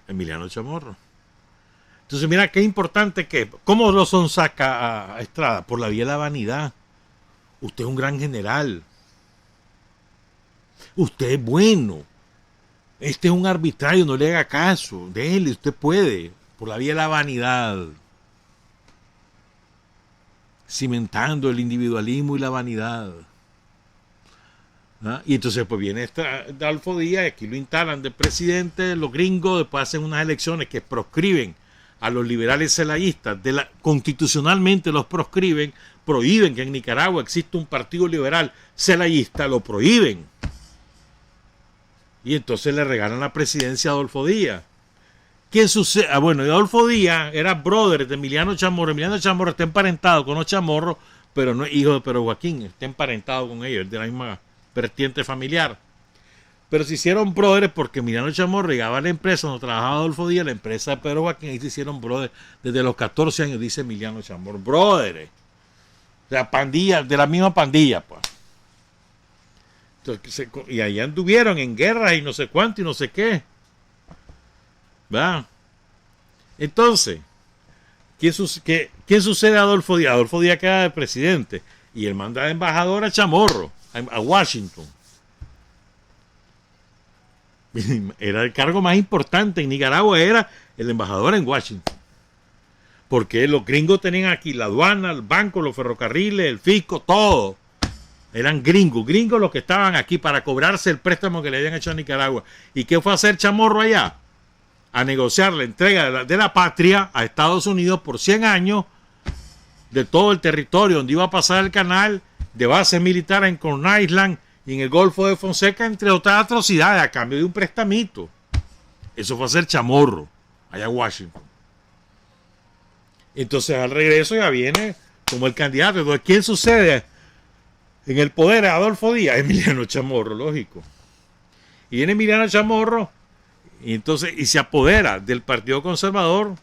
Emiliano Chamorro. Entonces, mira qué importante que, ¿cómo lo sonsaca a Estrada? Por la vía de la vanidad. Usted es un gran general. Usted es bueno. Este es un arbitrario, no le haga caso. Déjele, usted puede. Por la vía de la vanidad. Cimentando el individualismo y la vanidad. ¿Ah? Y entonces pues viene Adolfo Díaz, y aquí lo instalan de presidente, los gringos, después hacen unas elecciones que proscriben a los liberales celayistas, constitucionalmente los proscriben, prohíben que en Nicaragua exista un partido liberal celayista, lo prohíben. Y entonces le regalan la presidencia a Adolfo Díaz. ¿Quién sucede? Bueno, Adolfo Díaz era brother de Emiliano Chamorro. Emiliano Chamorro está emparentado con los Chamorros, pero no es hijo de Pedro Joaquín, está emparentado con ellos, es de la misma vertiente familiar. Pero se hicieron brothers porque Emiliano Chamorro llegaba a la empresa donde trabajaba Adolfo Díaz, la empresa de Pedro Joaquín, y se hicieron brothers desde los 14 años, dice Emiliano Chamorro. Brothers. De la pandilla, de la misma pandilla, pues. Entonces, y allá anduvieron en guerras y no sé cuánto y no sé qué. ¿Va? Entonces, ¿quién sucede a Adolfo Díaz? Adolfo Díaz queda de presidente y él manda de embajador a Chamorro, a Washington. Era el cargo más importante en Nicaragua, era el embajador en Washington. Porque los gringos tenían aquí la aduana, el banco, los ferrocarriles, el fisco, todo. Eran gringos los que estaban aquí para cobrarse el préstamo que le habían hecho a Nicaragua. ¿Y qué fue a hacer Chamorro allá? A negociar la entrega de la patria a Estados Unidos por 100 años de todo el territorio donde iba a pasar el canal, de bases militares en Corn Island y en el Golfo de Fonseca, entre otras atrocidades, a cambio de un prestamito. Eso fue a hacer Chamorro, allá en Washington. Entonces al regreso ya viene como el candidato. Entonces, ¿quién sucede en el poder a Adolfo Díaz? Emiliano Chamorro, lógico. Y viene Emiliano Chamorro y se apodera del Partido Conservador,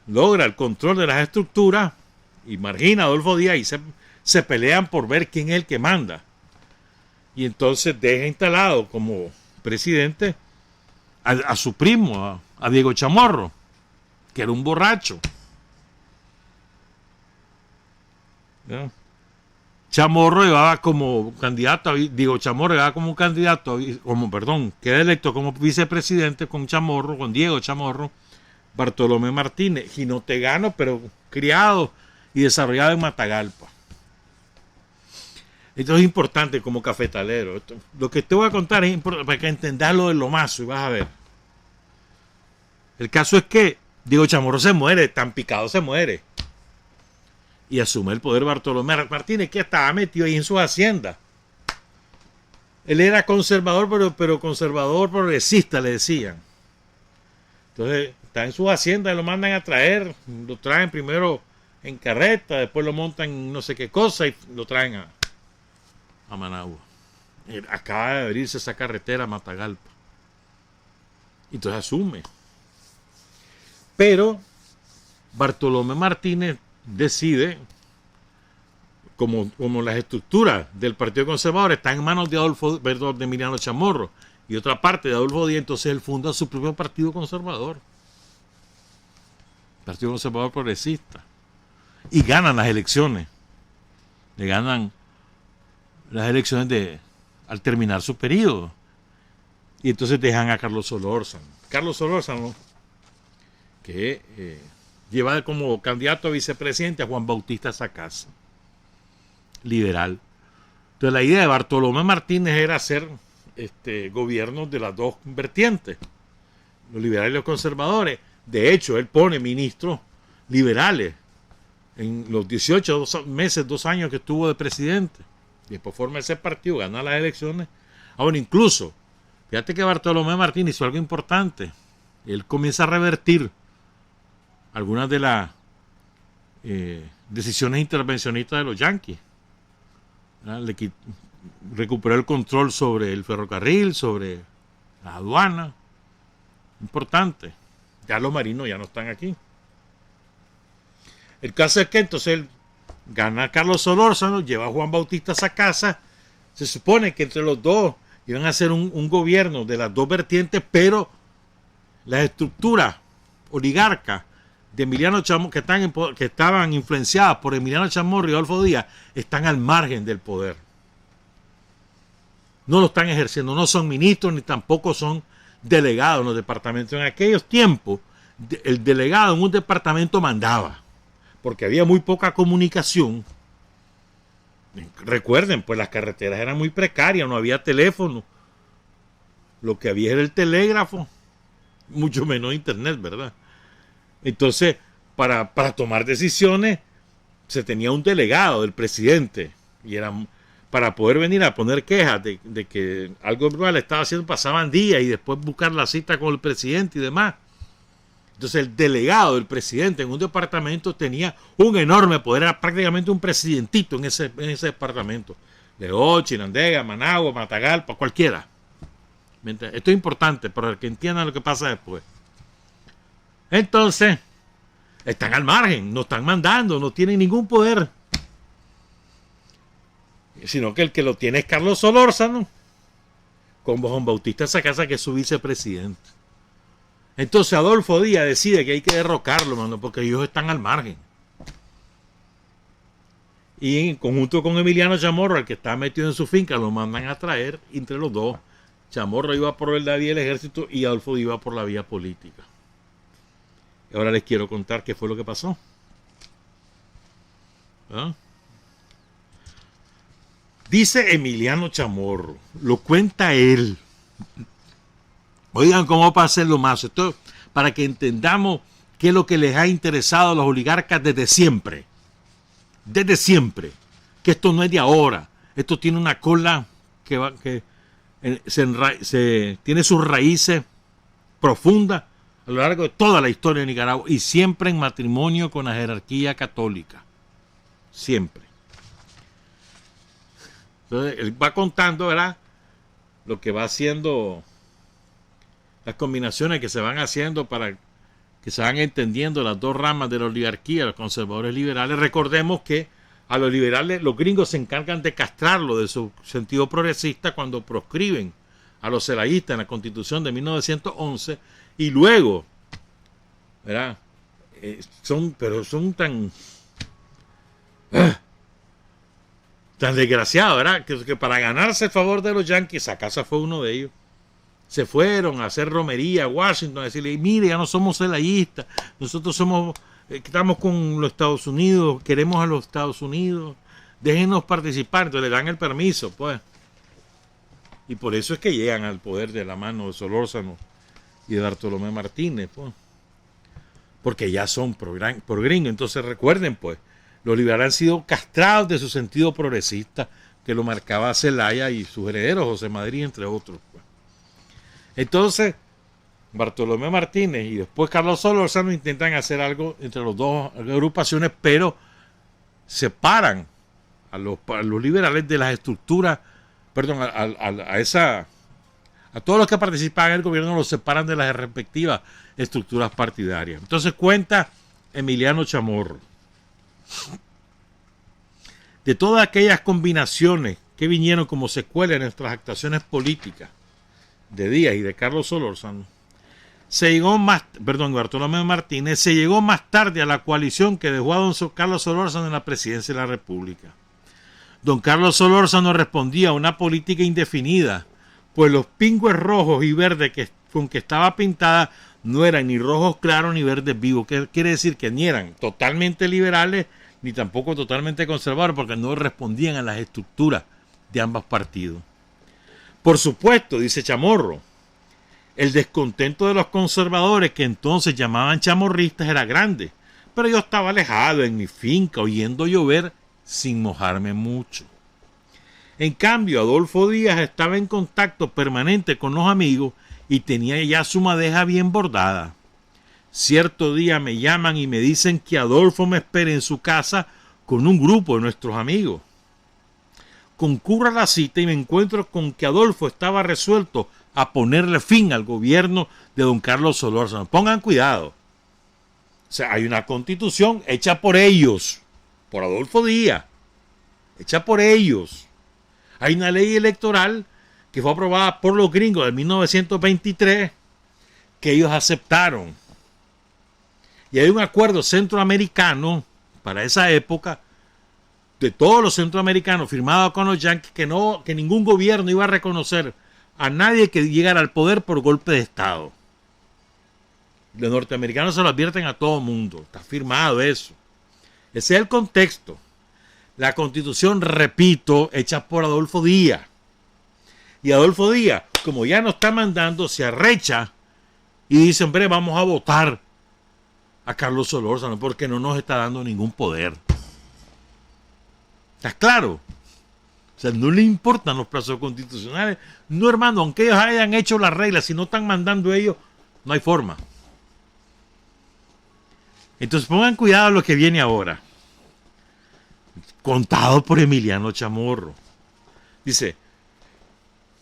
logra el control de las estructuras y margina a Adolfo Díaz y se pelean por ver quién es el que manda. Y entonces deja instalado como presidente a su primo, a Diego Chamorro, que era un borracho. ¿Ya? Chamorro llegaba como candidato, Chamorro llegaba como candidato, queda electo como vicepresidente con Chamorro, con Diego Chamorro, Bartolomé Martínez, jinotegano, pero criado y desarrollado en Matagalpa. Esto es importante como cafetalero. Lo que te voy a contar es importante para que entendas lo del Lomazo y vas a ver. El caso es que Diego Chamorro se muere, tan picado se muere. Y asume el poder Bartolomé Martínez, que estaba metido ahí en su hacienda. Él era conservador, pero conservador progresista, le decían. Entonces, está en su hacienda y lo mandan a traer. Lo traen primero en carreta, después lo montan en no sé qué cosa y lo traen a Managua. Acaba de abrirse esa carretera a Matagalpa. Entonces asume. Pero Bartolomé Martínez decide, como las estructuras del Partido Conservador están en manos de de Emiliano Chamorro y otra parte de Adolfo Díaz, entonces él funda su propio Partido Conservador, Partido Conservador Progresista, y ganan las elecciones. Le ganan las elecciones al terminar su periodo. Y entonces dejan a Carlos Solórzano. Carlos Solórzano, que lleva como candidato a vicepresidente a Juan Bautista Sacasa, liberal. Entonces la idea de Bartolomé Martínez era hacer gobiernos de las dos vertientes, los liberales y los conservadores. De hecho, él pone ministros liberales en los 18 meses, 2 años que estuvo de presidente. Y después forma ese partido, gana las elecciones. Ahora, incluso, fíjate que Bartolomé Martínez hizo algo importante. Él comienza a revertir algunas de las decisiones intervencionistas de los yanquis. Recuperó el control sobre el ferrocarril, sobre la aduana. Importante. Ya los marinos ya no están aquí. El caso es que entonces él gana a Carlos Solórzano, lleva a Juan Bautista Sacasa. Se supone que entre los dos iban a hacer un gobierno de las dos vertientes, pero las estructuras oligarcas de Emiliano Chamorro, que estaban influenciadas por Emiliano Chamorro y Adolfo Díaz, están al margen del poder. No lo están ejerciendo, no son ministros ni tampoco son delegados en los departamentos. En aquellos tiempos, el delegado en un departamento mandaba, porque había muy poca comunicación. Recuerden, pues las carreteras eran muy precarias, no había teléfono. Lo que había era el telégrafo, mucho menos internet, ¿verdad? Entonces, para tomar decisiones, se tenía un delegado del presidente, y era para poder venir a poner quejas de que algo le estaba haciendo, pasaban días y después buscar la cita con el presidente y demás. Entonces, el delegado del presidente en un departamento tenía un enorme poder, era prácticamente un presidentito en ese departamento. León, Chinandega, Managua, Matagalpa, cualquiera. Esto es importante para que entiendan lo que pasa después. Entonces, están al margen, no están mandando, no tienen ningún poder. Sino que el que lo tiene es Carlos Solórzano, con Juan Bautista Sacasa, que es su vicepresidente. Entonces Adolfo Díaz decide que hay que derrocarlo, mano, porque ellos están al margen. Y en conjunto con Emiliano Chamorro, el que está metido en su finca, lo mandan a traer entre los dos. Chamorro iba por la vía del ejército y Adolfo iba por la vía política. Y ahora les quiero contar qué fue lo que pasó. ¿Ah? Dice Emiliano Chamorro, lo cuenta él. Oigan cómo pasa el Lomazo. Esto para que entendamos qué es lo que les ha interesado a los oligarcas desde siempre. Desde siempre. Que esto no es de ahora. Esto tiene una cola que tiene sus raíces profundas a lo largo de toda la historia de Nicaragua y siempre en matrimonio con la jerarquía católica. Siempre. Entonces, él va contando, ¿verdad?, lo que va haciendo, las combinaciones que se van haciendo para que se van entendiendo las dos ramas de la oligarquía, los conservadores liberales. Recordemos que a los liberales, los gringos se encargan de castrarlo de su sentido progresista cuando proscriben a los celayistas en la Constitución de 1911 y luego, ¿verdad?, son tan desgraciados, ¿verdad?, que para ganarse el favor de los yanquis, Sacasa fue uno de ellos. Se fueron a hacer romería a Washington, a decirle, mire, ya no somos celayistas, nosotros estamos con los Estados Unidos, queremos a los Estados Unidos, déjenos participar, entonces le dan el permiso, pues. Y por eso es que llegan al poder de la mano de Solórzano y de Bartolomé Martínez, pues. Porque ya son por gringo. Entonces recuerden, pues, los liberales han sido castrados de su sentido progresista, que lo marcaba Zelaya y sus herederos, José Madrid, entre otros, pues. Entonces, Bartolomé Martínez y después Carlos Solórzano intentan hacer algo entre las dos agrupaciones, pero separan a los liberales de las estructuras, perdón, a todos los que participan en el gobierno los separan de las respectivas estructuras partidarias. Entonces cuenta Emiliano Chamorro de todas aquellas combinaciones que vinieron como secuela en nuestras actuaciones políticas de Díaz y de Carlos Solórzano. Bartolomé Martínez se llegó más tarde a la coalición que dejó a don Carlos Solórzano en la presidencia de la República. Don Carlos Solórzano respondía a una política indefinida, pues los pingües rojos y verdes con que estaba pintada no eran ni rojos claros ni verdes vivos, que quiere decir que ni eran totalmente liberales ni tampoco totalmente conservadores, porque no respondían a las estructuras de ambos partidos. Por supuesto, dice Chamorro, el descontento de los conservadores, que entonces llamaban chamorristas, era grande, pero yo estaba alejado en mi finca oyendo llover sin mojarme mucho. En cambio, Adolfo Díaz estaba en contacto permanente con los amigos y tenía ya su madeja bien bordada. Cierto día me llaman y me dicen que Adolfo me espere en su casa con un grupo de nuestros amigos. Concurro a la cita y me encuentro con que Adolfo estaba resuelto a ponerle fin al gobierno de don Carlos Solórzano. Pongan cuidado. O sea, hay una constitución hecha por ellos, por Adolfo Díaz, hecha por ellos. Hay una ley electoral que fue aprobada por los gringos en 1923 que ellos aceptaron. Y hay un acuerdo centroamericano para esa época de todos los centroamericanos firmado con los yanquis que ningún gobierno iba a reconocer a nadie que llegara al poder por golpe de Estado. Los norteamericanos se lo advierten a todo mundo. Está firmado eso. Ese es el contexto. La constitución, repito, hecha por Adolfo Díaz. Y Adolfo Díaz, como ya no está mandando, se arrecha y dice, hombre, vamos a votar a Carlos Solórzano porque no nos está dando ningún poder. ¿Está claro? O sea, no le importan los plazos constitucionales. No, hermano, aunque ellos hayan hecho las reglas, si no están mandando ellos, no hay forma. Entonces pongan cuidado a lo que viene ahora. Contado por Emiliano Chamorro. Dice,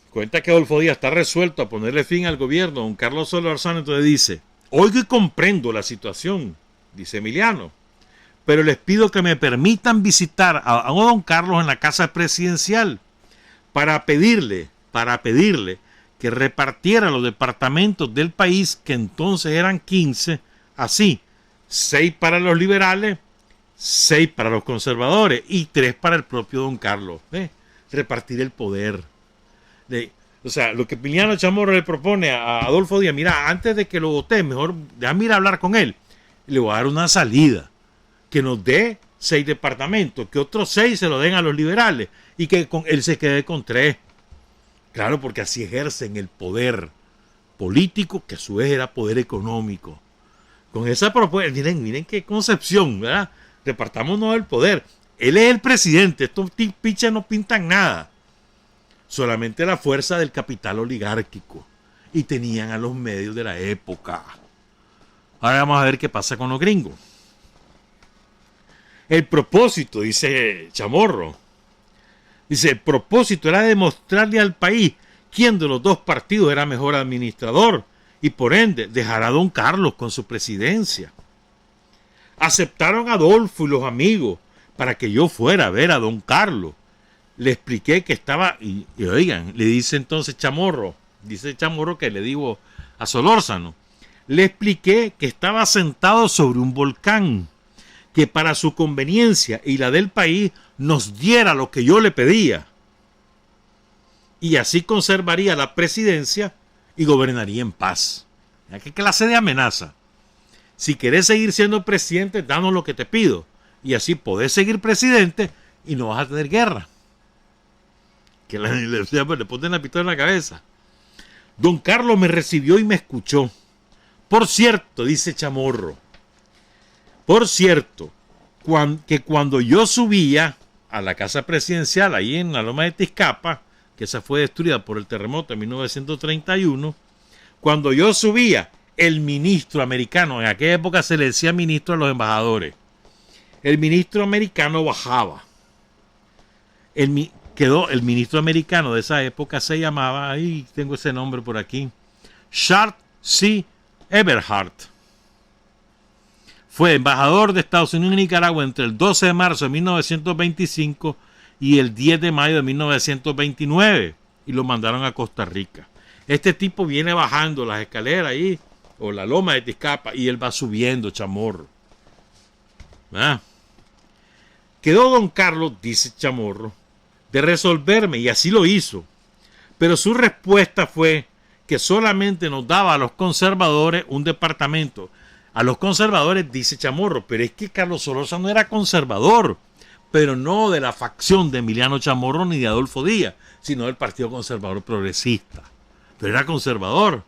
cuenta que Adolfo Díaz está resuelto a ponerle fin al gobierno. Don Carlos Solórzano entonces dice, oigo y comprendo la situación, dice Emiliano, pero les pido que me permitan visitar a don Carlos en la casa presidencial para pedirle que repartiera los departamentos del país, que entonces eran 15, así, 6 para los liberales, 6 para los conservadores y 3 para el propio don Carlos. Repartir el poder. O sea, lo que Emiliano Chamorro le propone a Adolfo Díaz, mira, antes de que lo vote, mejor déjame ir a hablar con él. Le voy a dar una salida. Que nos dé 6 departamentos, que otros 6 se lo den a los liberales y que él se quede con 3. Claro, porque así ejercen el poder político, que a su vez era poder económico. Con esa propuesta, miren qué concepción, ¿verdad? Repartámonos el poder. Él es el presidente, estos pichas no pintan nada. Solamente la fuerza del capital oligárquico. Y tenían a los medios de la época. Ahora vamos a ver qué pasa con los gringos. El propósito, dice Chamorro, dice, el propósito era demostrarle al país quién de los dos partidos era mejor administrador y por ende dejar a don Carlos con su presidencia. Aceptaron a Adolfo y los amigos para que yo fuera a ver a don Carlos. Le expliqué que estaba, y oigan, le dice entonces Chamorro, dice Chamorro que le digo a Solórzano, le expliqué que estaba sentado sobre un volcán, que para su conveniencia y la del país nos diera lo que yo le pedía. Y así conservaría la presidencia y gobernaría en paz. ¿Qué clase de amenaza? Si querés seguir siendo presidente, danos lo que te pido. Y así podés seguir presidente y no vas a tener guerra. Que le ponen la pistola en la cabeza. Don Carlos me recibió y me escuchó. Por cierto, dice Chamorro, por cierto, que cuando yo subía a la casa presidencial ahí en la Loma de Tizcapa, que esa fue destruida por el terremoto en 1931, cuando yo subía, el ministro americano, en aquella época se le decía ministro a los embajadores, el ministro americano bajaba. El ministro americano de esa época se llamaba, ahí tengo ese nombre por aquí, Charles C. Eberhard. Fue embajador de Estados Unidos en Nicaragua entre el 12 de marzo de 1925 y el 10 de mayo de 1929 y lo mandaron a Costa Rica. Este tipo viene bajando las escaleras ahí, o la loma de Tizcapa, y él va subiendo, Chamorro. ¿Ah? Quedó don Carlos, dice Chamorro, de resolverme, y así lo hizo. Pero su respuesta fue que solamente nos daba a los conservadores un departamento. A los conservadores, dice Chamorro, pero es que Carlos Solórzano era conservador, pero no de la facción de Emiliano Chamorro ni de Adolfo Díaz, sino del Partido Conservador Progresista. Pero era conservador,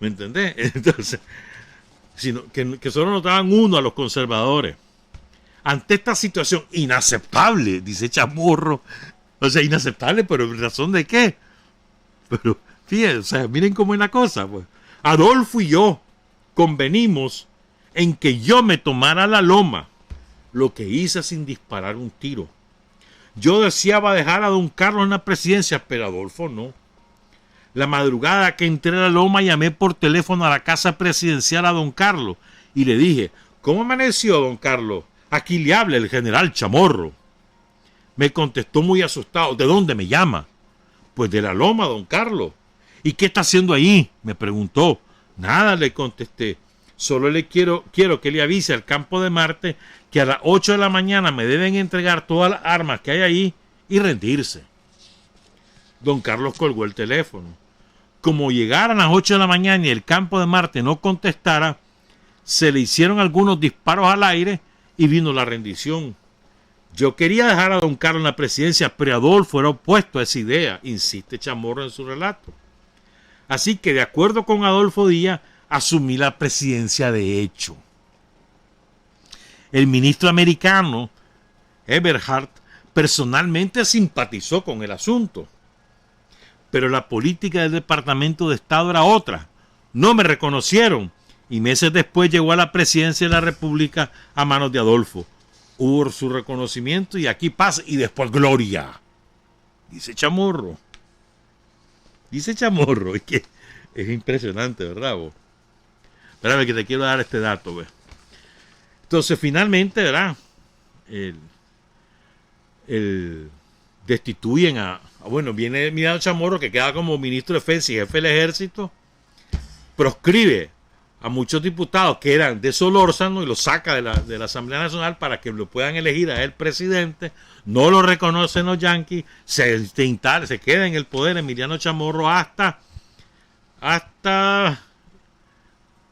¿me entendés? Entonces, que solo nos daban uno a los conservadores. Ante esta situación inaceptable, dice Chamorro, o sea, inaceptable, pero ¿en razón de qué? Pero, fíjense, o sea, miren cómo es la cosa, pues. Adolfo y yo convenimos en que yo me tomara la loma, lo que hice sin disparar un tiro. Yo deseaba dejar a don Carlos en la presidencia, pero Adolfo no. La madrugada que entré a la loma llamé por teléfono a la casa presidencial a don Carlos y le dije, ¿cómo amaneció, don Carlos? Aquí le habla el general Chamorro. Me contestó muy asustado, ¿de dónde me llama? Pues de la loma, don Carlos. ¿Y qué está haciendo ahí? Me preguntó. Nada, le contesté. Solo quiero que le avise al campo de Marte que a las 8 de la mañana me deben entregar todas las armas que hay ahí y rendirse. Don Carlos colgó el teléfono. Como llegaran a las 8 de la mañana y el campo de Marte no contestara, se le hicieron algunos disparos al aire y vino la rendición. Yo quería dejar a don Carlos en la presidencia, pero Adolfo era opuesto a esa idea, insiste Chamorro en su relato. Así que, de acuerdo con Adolfo Díaz, asumí la presidencia de hecho. El ministro americano, Eberhard, personalmente simpatizó con el asunto. Pero la política del Departamento de Estado era otra. No me reconocieron y meses después llegó a la presidencia de la República a manos de Adolfo. Hubo su reconocimiento y aquí paz y después gloria. Dice Chamorro. Dice Chamorro. Es que es impresionante, ¿verdad, vos? Espérame que te quiero dar este dato, ¿ves? Entonces, finalmente, ¿verdad? Destituyen bueno, viene Emiliano Chamorro, que queda como ministro de Defensa y jefe del Ejército, proscribe a muchos diputados que eran de Solórzano y los saca de la Asamblea Nacional para que lo puedan elegir a él presidente. No lo reconocen los yanquis, se queda en el poder Emiliano Chamorro hasta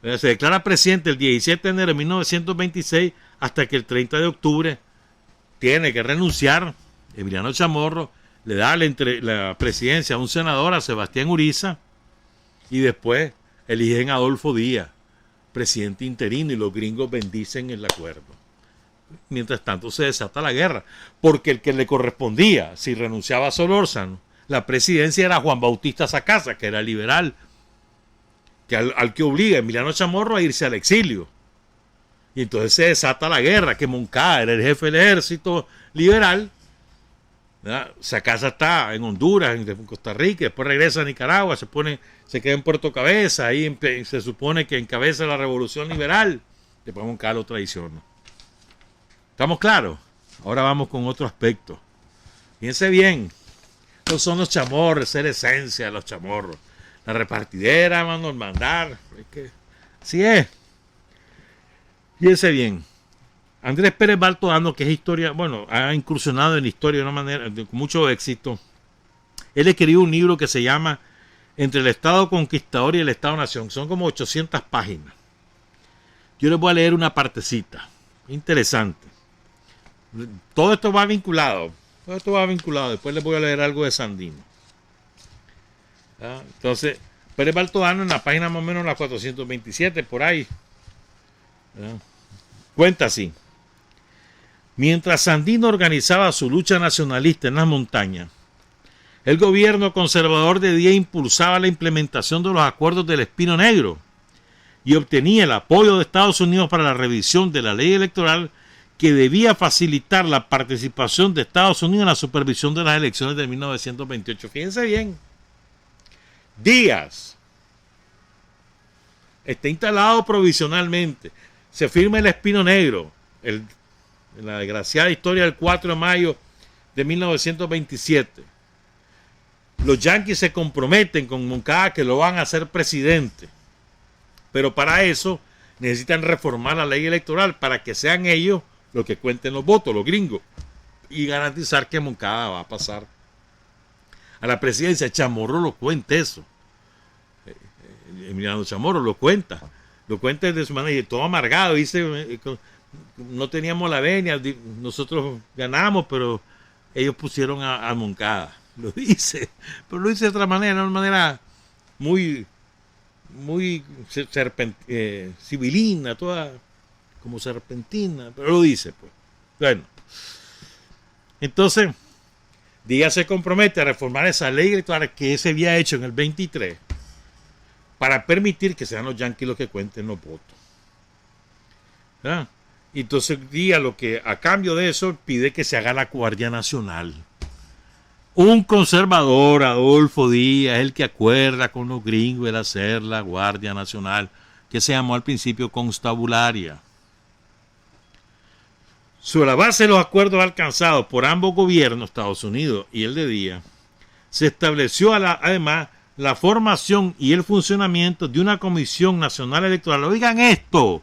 se declara presidente el 17 de enero de 1926 hasta que el 30 de octubre tiene que renunciar. Emiliano Chamorro le da la presidencia a un senador, a Sebastián Uriza, y después eligen a Adolfo Díaz, presidente interino, y los gringos bendicen el acuerdo. Mientras tanto se desata la guerra, porque el que le correspondía, si renunciaba a Solórzano, la presidencia era Juan Bautista Sacasa, que era liberal, que al que obliga a Emiliano Chamorro a irse al exilio. Y entonces se desata la guerra, que Moncada era el jefe del ejército liberal, ¿verdad? Sacasa está en Honduras, en Costa Rica, después regresa a Nicaragua, se queda en Puerto Cabeza, ahí se supone que encabeza la revolución liberal, después Moncada lo traiciona. ¿Estamos claros? Ahora vamos con otro aspecto. Fíjense bien, no son los chamorros, esa es la esencia de los chamorros. La repartidera, mano, el mandar, es que así es. Fíjense bien. Andrés Pérez Baltodano, que es historia, bueno, ha incursionado en la historia de una manera, con mucho éxito. Él escribió un libro que se llama Entre el Estado Conquistador y el Estado-Nación. Son como 800 páginas. Yo les voy a leer una partecita. Interesante. Todo esto va vinculado. Todo esto va vinculado. Después les voy a leer algo de Sandino. Entonces, Pérez Baltodano en la página más o menos la 427, por ahí. Cuenta así. Mientras Sandino organizaba su lucha nacionalista en las montañas, el gobierno conservador de Díaz impulsaba la implementación de los acuerdos del Espino Negro y obtenía el apoyo de Estados Unidos para la revisión de la ley electoral que debía facilitar la participación de Estados Unidos en la supervisión de las elecciones de 1928. Fíjense bien, Díaz está instalado provisionalmente, se firma el Espino Negro, en la desgraciada historia del 4 de mayo de 1927. Los yanquis se comprometen con Moncada que lo van a hacer presidente, pero para eso necesitan reformar la ley electoral para que sean ellos los que cuenten los votos, los gringos, y garantizar que Moncada va a pasar a la presidencia. Chamorro lo cuenta eso. Emiliano Chamorro lo cuenta desde su manera, y todo amargado, dice, no teníamos la venia, nosotros ganamos, pero ellos pusieron a Moncada. Lo dice, pero lo dice de otra manera, de una manera muy civilina, toda como serpentina, pero lo dice, pues. Bueno, entonces Díaz se compromete a reformar esa ley electoral que se había hecho en el 23 para permitir que sean los yanquis los que cuenten los votos. ¿Ah? Entonces Díaz, lo que a cambio de eso, pide que se haga la Guardia Nacional. Un conservador, Adolfo Díaz, el que acuerda con los gringos el hacer la Guardia Nacional, que se llamó al principio constabularia. Sobre la base de los acuerdos alcanzados por ambos gobiernos, Estados Unidos y el de Díaz, se estableció además la formación y el funcionamiento de una Comisión Nacional Electoral. Oigan esto,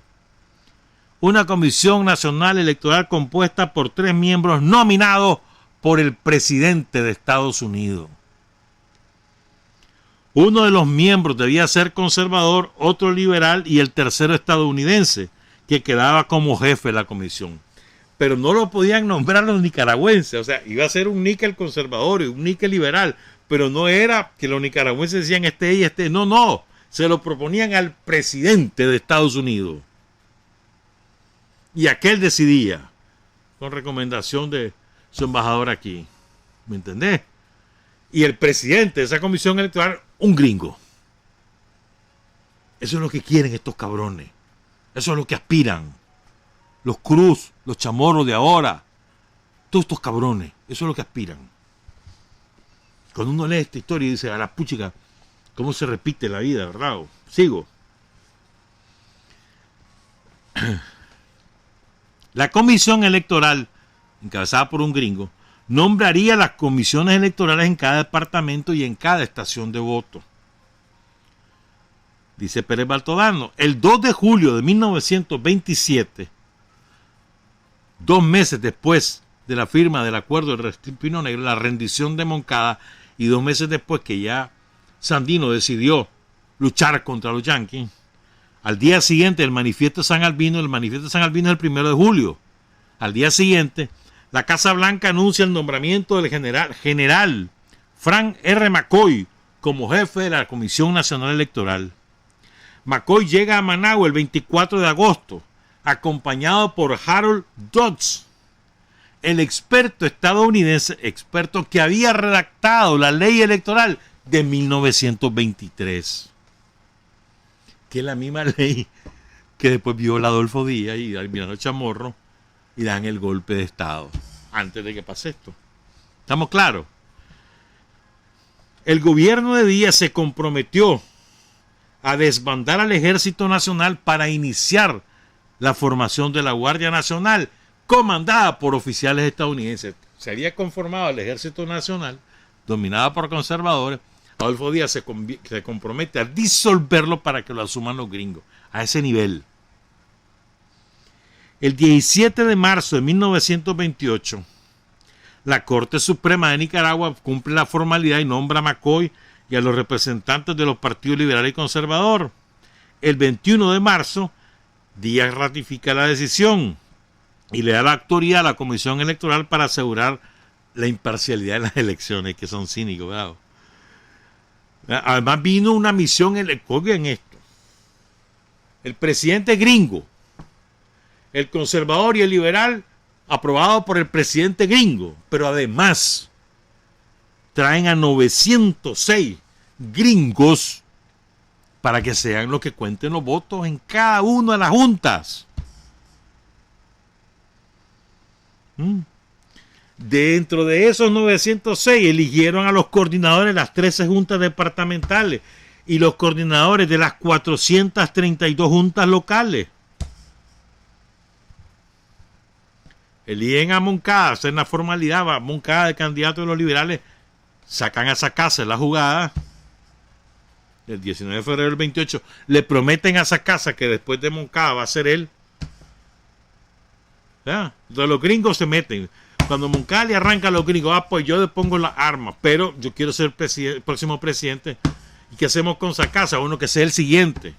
una Comisión Nacional Electoral compuesta por 3 miembros nominados por el presidente de Estados Unidos. Uno de los miembros debía ser conservador, otro liberal y el tercero estadounidense, que quedaba como jefe de la comisión. Pero no lo podían nombrar los nicaragüenses, o sea, iba a ser un níquel conservador y un níquel liberal, pero no era que los nicaragüenses decían este y este, no, se lo proponían al presidente de Estados Unidos. Y aquel decidía, con recomendación de su embajador aquí, ¿me entendés? Y el presidente de esa comisión electoral, un gringo. Eso es lo que quieren estos cabrones, eso es lo que aspiran. Los Cruz, los Chamorros de ahora, todos estos cabrones, eso es lo que aspiran. Cuando uno lee esta historia y dice, a la puchica, cómo se repite la vida, ¿verdad? Sigo. La comisión electoral, encabezada por un gringo, nombraría las comisiones electorales en cada departamento y en cada estación de voto. Dice Pérez Baltodano, el 2 de julio de 1927, 2 meses después de la firma del acuerdo del Espino Negro, la rendición de Moncada, y 2 meses después que ya Sandino decidió luchar contra los yanquis, al día siguiente el manifiesto de San Albino es el 1 de julio. Al día siguiente, la Casa Blanca anuncia el nombramiento del general Frank R. McCoy como jefe de la Comisión Nacional Electoral. McCoy llega a Managua el 24 de agosto, acompañado por Harold Dodds, el experto estadounidense, experto que había redactado la ley electoral de 1923, que es la misma ley que después viola Adolfo Díaz y Emiliano Chamorro y dan el golpe de Estado antes de que pase esto. ¿Estamos claros? El gobierno de Díaz se comprometió a desbandar al Ejército Nacional para iniciar la formación de la Guardia Nacional, comandada por oficiales estadounidenses. Se había conformado el Ejército Nacional, dominado por conservadores. Adolfo Díaz se compromete a disolverlo para que lo asuman los gringos, a ese nivel. El 17 de marzo de 1928, la Corte Suprema de Nicaragua cumple la formalidad y nombra a McCoy y a los representantes de los partidos liberal y conservador. El 21 de marzo, Díaz ratifica la decisión y le da la autoridad a la Comisión Electoral para asegurar la imparcialidad de las elecciones, que son cínicos, ¿verdad? Además vino una misión electoral en esto. El presidente gringo, el conservador y el liberal, aprobado por el presidente gringo, pero además traen a 906 gringos para que sean los que cuenten los votos en cada una de las juntas. Dentro de esos 906 eligieron a los coordinadores de las 13 juntas departamentales y los coordinadores de las 432 juntas locales. Eligen a Moncada, hacen la formalidad, va Moncada de candidato de los liberales, sacan a Sacasa en la jugada. El 19 de febrero del 28 le prometen a Sacasa que después de Moncada va a ser él. ¿Ya? Entonces los gringos se meten. Cuando Moncada le arranca a los gringos, pues yo le pongo las armas, pero yo quiero ser el próximo presidente. ¿Y qué hacemos con Sacasa? Uno que sea el siguiente.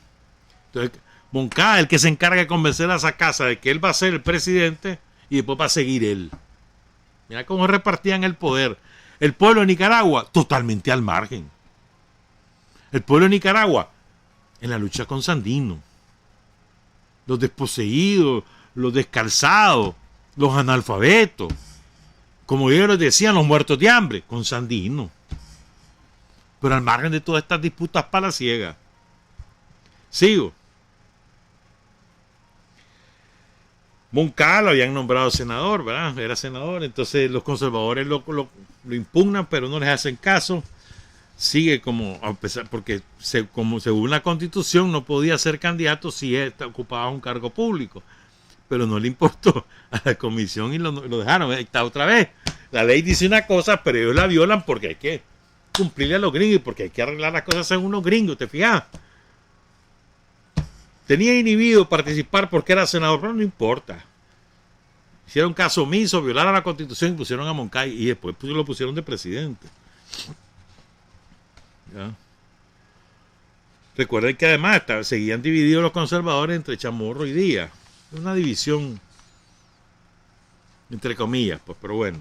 Entonces Moncada, el que se encarga de convencer a Sacasa de que él va a ser el presidente y después va a seguir él. Mira cómo repartían el poder. El pueblo de Nicaragua, totalmente al margen. El pueblo de Nicaragua, en la lucha con Sandino. Los desposeídos, los descalzados, los analfabetos. Como ellos decían, los muertos de hambre, con Sandino. Pero al margen de todas estas disputas palaciegas. Sigo. Moncada lo habían nombrado senador, ¿verdad? Era senador, entonces los conservadores lo impugnan, pero no les hacen caso. Sigue como, a pesar, porque como según la Constitución no podía ser candidato si ocupaba un cargo público. Pero no le importó a la comisión y lo dejaron. Ahí está otra vez. La ley dice una cosa, pero ellos la violan porque hay que cumplirle a los gringos y porque hay que arreglar las cosas según los gringos, ¿te fijas? Tenía inhibido participar porque era senador, pero no importa. Hicieron caso omiso, violaron la Constitución y pusieron a Moncada y después lo pusieron de presidente. ¿Ya? Recuerden que además seguían divididos los conservadores entre Chamorro y Díaz. Una división entre comillas, pues, pero bueno.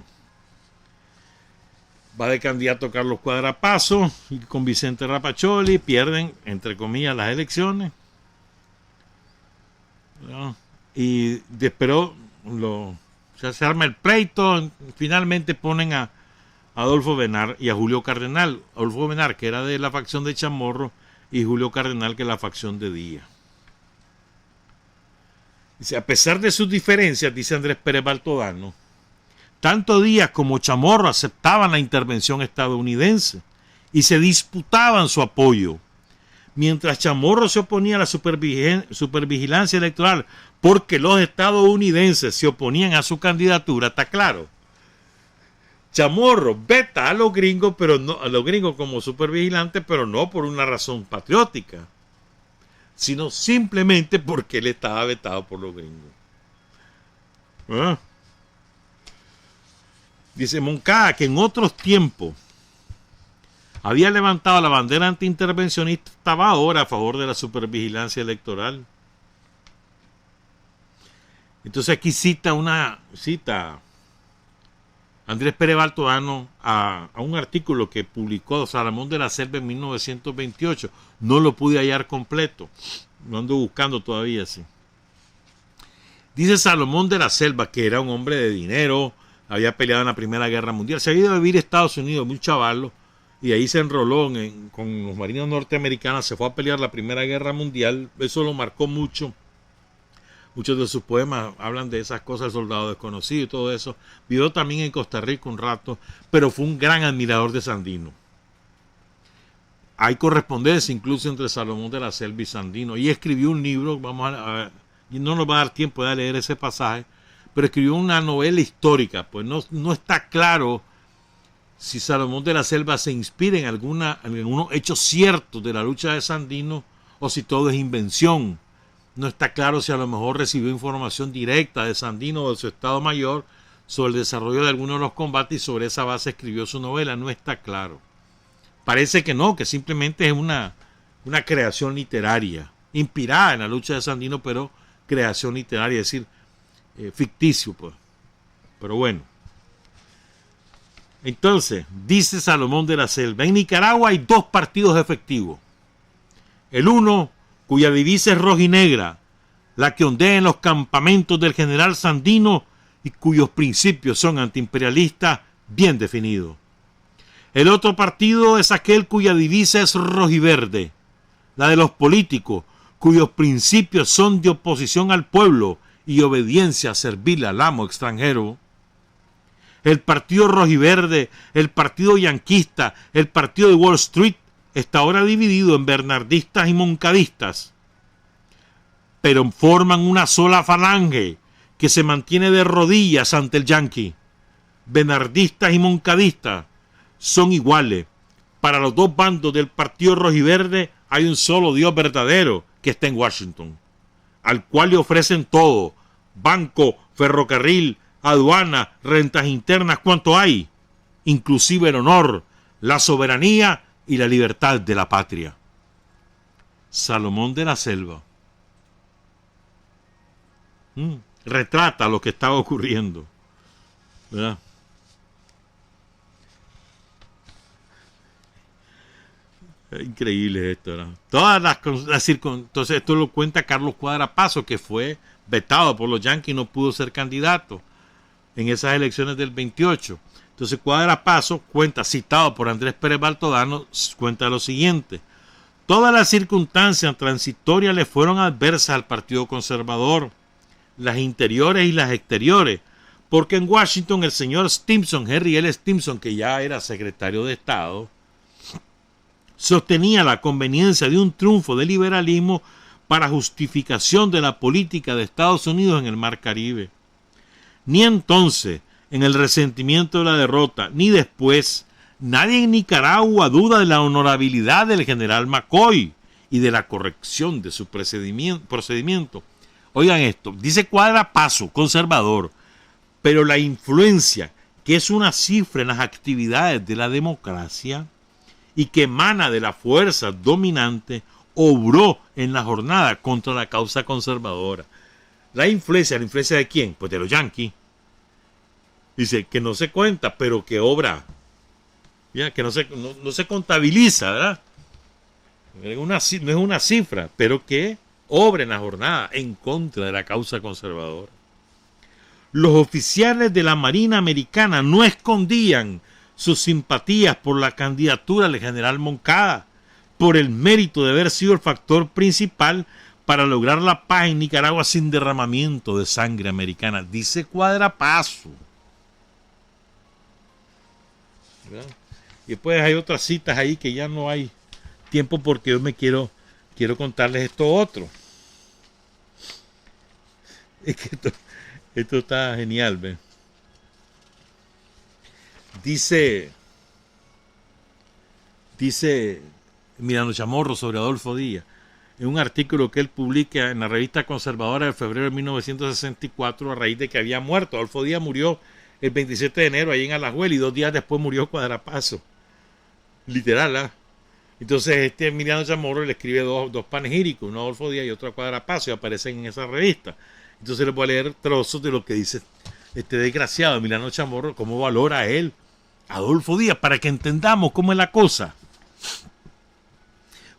Va de candidato Carlos Cuadrapazo y con Vicente Rapacholi pierden, entre comillas, las elecciones. ¿No? Y pero se arma el pleito, finalmente ponen a Adolfo Benar y a Julio Cardenal. Adolfo Benar, que era de la facción de Chamorro, y Julio Cardenal, que es la facción de Díaz. Dice, a pesar de sus diferencias, dice Andrés Pérez Baltodano, tanto Díaz como Chamorro aceptaban la intervención estadounidense y se disputaban su apoyo. Mientras Chamorro se oponía a la supervigilancia electoral porque los estadounidenses se oponían a su candidatura, está claro. Chamorro veta a los gringos, pero no a los gringos como supervigilantes, pero no por una razón patriótica, sino simplemente porque él estaba vetado por los gringos. ¿Ah? Dice Moncada que en otros tiempos había levantado la bandera antiintervencionista, estaba ahora a favor de la supervigilancia electoral. Entonces aquí cita Andrés Pérez Baltodano a un artículo que publicó Salomón de la Selva en 1928. No lo pude hallar completo. Lo ando buscando todavía, sí. Dice Salomón de la Selva que era un hombre de dinero, había peleado en la Primera Guerra Mundial, se había ido a vivir a Estados Unidos, muy chavalo, y ahí se enroló con los marinos norteamericanos, se fue a pelear la Primera Guerra Mundial. Eso lo marcó mucho. Muchos de sus poemas hablan de esas cosas, el soldado desconocido y todo eso. Vivió también en Costa Rica un rato, pero fue un gran admirador de Sandino. Hay correspondencia incluso entre Salomón de la Selva y Sandino. Y escribió un libro, vamos a ver, y no nos va a dar tiempo de leer ese pasaje, pero escribió una novela histórica. Pues no está claro si Salomón de la Selva se inspira en algunos hechos ciertos de la lucha de Sandino o si todo es invención. No está claro si a lo mejor recibió información directa de Sandino o de su Estado Mayor sobre el desarrollo de algunos de los combates y sobre esa base escribió su novela. No está claro. Parece que no, que simplemente es una creación literaria, inspirada en la lucha de Sandino, pero creación literaria. Es decir, ficticio, pues. Pero bueno. Entonces, dice Salomón de la Selva, en Nicaragua hay 2 partidos efectivos. El uno, cuya divisa es rojinegra, la que ondea en los campamentos del general Sandino y cuyos principios son antiimperialistas bien definidos. El otro partido es aquel cuya divisa es rojiverde, la de los políticos, cuyos principios son de oposición al pueblo y obediencia servil al amo extranjero. El partido rojiverde, el partido yanquista, el partido de Wall Street está ahora dividido en bernardistas y moncadistas, pero forman una sola falange que se mantiene de rodillas ante el yanqui. Bernardistas y moncadistas son iguales. Para los 2 bandos del partido rojiverde hay un solo Dios verdadero que está en Washington, al cual le ofrecen todo: banco, ferrocarril, aduana, rentas internas, cuanto hay, inclusive el honor, la soberanía y la libertad de la patria. Salomón de la Selva retrata lo que estaba ocurriendo, ¿verdad? Es increíble esto, ¿verdad? Todas las circunstancias. Entonces esto lo cuenta Carlos Cuadra Paso, que fue vetado por los yanquis y no pudo ser candidato en esas elecciones del 28. Entonces Cuadra Paso cuenta, citado por Andrés Pérez Baltodano, cuenta lo siguiente: todas las circunstancias transitorias le fueron adversas al Partido Conservador, las interiores y las exteriores, porque en Washington el señor Stimson, Henry L. Stimson, que ya era secretario de Estado, sostenía la conveniencia de un triunfo del liberalismo para justificación de la política de Estados Unidos en el Mar Caribe. Ni entonces, en el resentimiento de la derrota, ni después, nadie en Nicaragua duda de la honorabilidad del general McCoy y de la corrección de su procedimiento. Oigan esto, dice Cuadra Paso, conservador, pero la influencia, que es una cifra en las actividades de la democracia y que emana de la fuerza dominante, obró en la jornada contra la causa conservadora. ¿La influencia de quién? Pues de los yanquis. Dice que no se cuenta, pero que obra. Ya, que no se contabiliza, ¿verdad? No es una cifra, pero que obra en la jornada en contra de la causa conservadora. Los oficiales de la Marina Americana no escondían sus simpatías por la candidatura del general Moncada, por el mérito de haber sido el factor principal para lograr la paz en Nicaragua sin derramamiento de sangre americana, dice Cuadra Paso. ¿Verdad? Y después hay otras citas ahí que ya no hay tiempo porque yo quiero contarles esto otro. Es que esto está genial, ¿ves? Dice Mirano Chamorro sobre Adolfo Díaz, en un artículo que él publica en la revista conservadora de febrero de 1964, a raíz de que había muerto. Adolfo Díaz murió el 27 de enero ahí en Alajuela y 2 días después murió Cuadra Paso. Literal, ¿eh? Entonces Emiliano Chamorro le escribe dos panegíricos, uno a Adolfo Díaz y otro a Cuadra Paso, y aparecen en esa revista. Entonces les voy a leer trozos de lo que dice este desgraciado Emiliano Chamorro, cómo valora a él Adolfo Díaz, para que entendamos cómo es la cosa.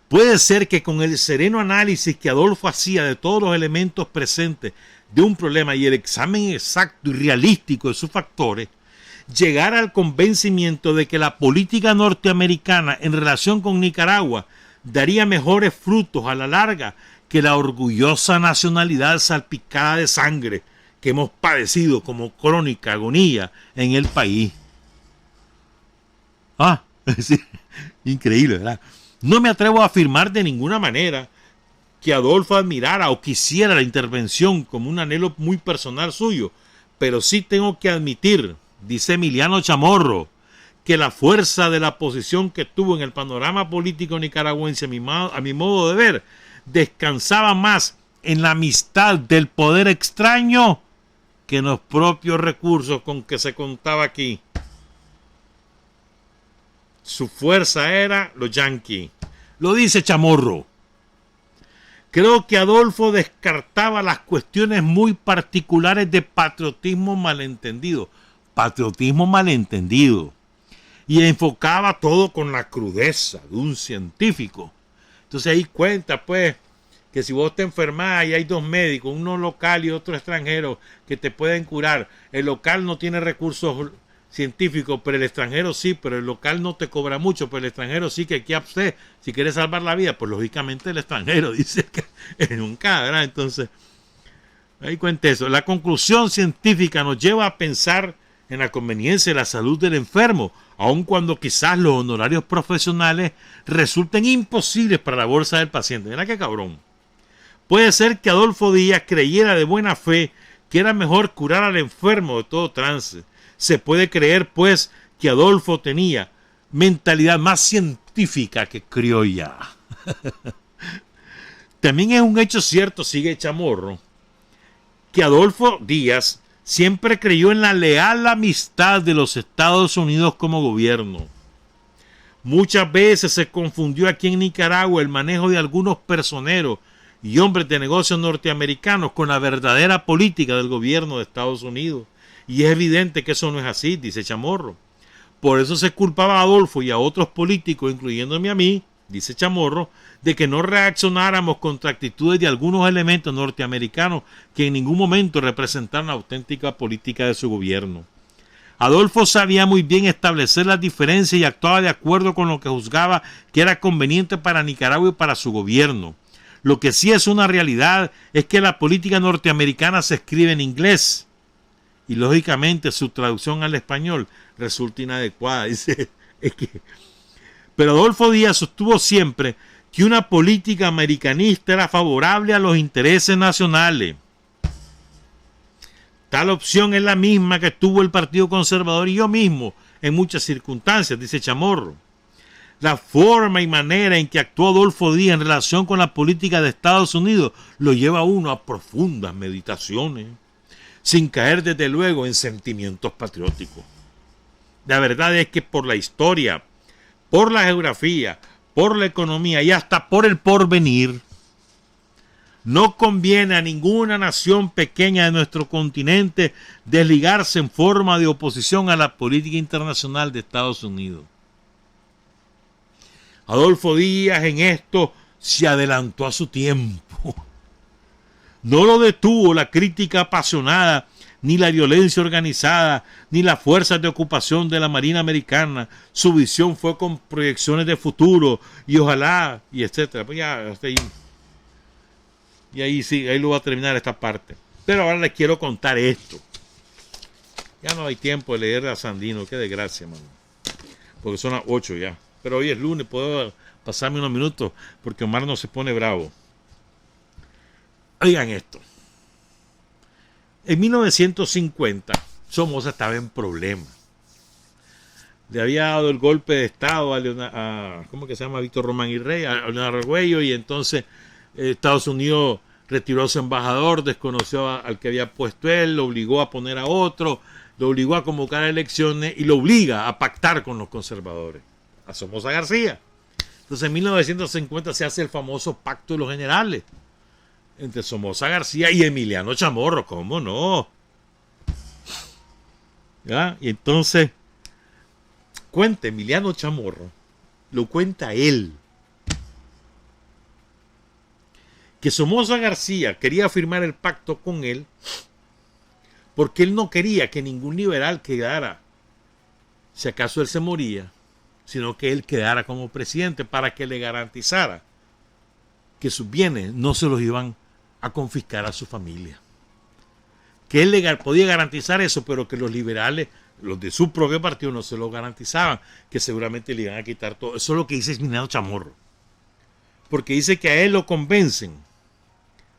Puede ser que con el sereno análisis que Adolfo hacía de todos los elementos presentes de un problema y el examen exacto y realístico de sus factores, llegara al convencimiento de que la política norteamericana en relación con Nicaragua daría mejores frutos a la larga que la orgullosa nacionalidad salpicada de sangre que hemos padecido como crónica agonía en el país. Sí, increíble, ¿verdad? No me atrevo a afirmar de ninguna manera que Adolfo admirara o quisiera la intervención como un anhelo muy personal suyo, pero sí tengo que admitir, dice Emiliano Chamorro, que la fuerza de la posición que tuvo en el panorama político nicaragüense, a mi modo de ver, descansaba más en la amistad del poder extraño que en los propios recursos con que se contaba aquí. Su fuerza era los yanquis. Lo dice Chamorro. Creo que Adolfo descartaba las cuestiones muy particulares de patriotismo malentendido. Patriotismo malentendido. Y enfocaba todo con la crudeza de un científico. Entonces ahí cuenta, pues, que si vos te enfermás y hay dos médicos, uno local y otro extranjero, que te pueden curar. El local no tiene recursos científicos, pero el extranjero sí, pero el local no te cobra mucho, pero el extranjero sí, que aquí usted, si quiere salvar la vida, pues lógicamente el extranjero, dice que nunca, ¿verdad? Entonces, ahí cuenta eso. La conclusión científica nos lleva a pensar en la conveniencia de la salud del enfermo, aun cuando quizás los honorarios profesionales resulten imposibles para la bolsa del paciente. Mira qué cabrón. Puede ser que Adolfo Díaz creyera de buena fe que era mejor curar al enfermo de todo trance. Se puede creer, pues, que Adolfo tenía mentalidad más científica que criolla. También es un hecho cierto, sigue Chamorro, que Adolfo Díaz siempre creyó en la leal amistad de los Estados Unidos como gobierno. Muchas veces se confundió aquí en Nicaragua el manejo de algunos personeros y hombres de negocios norteamericanos con la verdadera política del gobierno de Estados Unidos. Y es evidente que eso no es así, dice Chamorro. Por eso se culpaba a Adolfo y a otros políticos, incluyéndome a mí, dice Chamorro, de que no reaccionáramos contra actitudes de algunos elementos norteamericanos que en ningún momento representaron la auténtica política de su gobierno. Adolfo sabía muy bien establecer las diferencias y actuaba de acuerdo con lo que juzgaba que era conveniente para Nicaragua y para su gobierno. Lo que sí es una realidad es que la política norteamericana se escribe en inglés y lógicamente su traducción al español resulta inadecuada. Dice, pero Adolfo Díaz sostuvo siempre que una política americanista era favorable a los intereses nacionales. Tal opción es la misma que tuvo el Partido Conservador y yo mismo en muchas circunstancias, dice Chamorro. La forma y manera en que actuó Adolfo Díaz en relación con la política de Estados Unidos lo lleva a uno a profundas meditaciones, sin caer desde luego en sentimientos patrióticos. La verdad es que por la historia, por la geografía, por la economía y hasta por el porvenir, no conviene a ninguna nación pequeña de nuestro continente desligarse en forma de oposición a la política internacional de Estados Unidos. Adolfo Díaz en esto se adelantó a su tiempo. No lo detuvo la crítica apasionada, ni la violencia organizada, ni las fuerzas de ocupación de la Marina Americana. Su visión fue con proyecciones de futuro y ojalá, y etcétera. Pues ya, hasta ahí. Y ahí sí, ahí lo va a terminar esta parte. Pero ahora les quiero contar esto. Ya no hay tiempo de leer a Sandino, qué desgracia, mano. Porque son las 8 ya. Pero hoy es lunes, puedo pasarme unos minutos porque Omar no se pone bravo. Oigan esto. En 1950, Somoza estaba en problemas. Le había dado el golpe de Estado a ¿cómo que se llama? Víctor Román y Rey, a Leonardo Argüello, y entonces Estados Unidos retiró a su embajador, desconoció al que había puesto él, lo obligó a poner a otro, lo obligó a convocar elecciones y lo obliga a pactar con los conservadores, a Somoza García. Entonces en 1950 se hace el famoso Pacto de los Generales entre Somoza García y Emiliano Chamorro, ¿cómo no? ¿Ya? Y entonces cuenta Emiliano Chamorro, lo cuenta él, que Somoza García quería firmar el pacto con él porque él no quería que ningún liberal quedara, si acaso él se moría, sino que él quedara como presidente para que le garantizara que sus bienes no se los iban a confiscar a su familia. Que él le podía garantizar eso, pero que los liberales, los de su propio partido, no se lo garantizaban, que seguramente le iban a quitar todo. Eso es lo que dice Emiliano Chamorro. Porque dice que a él lo convencen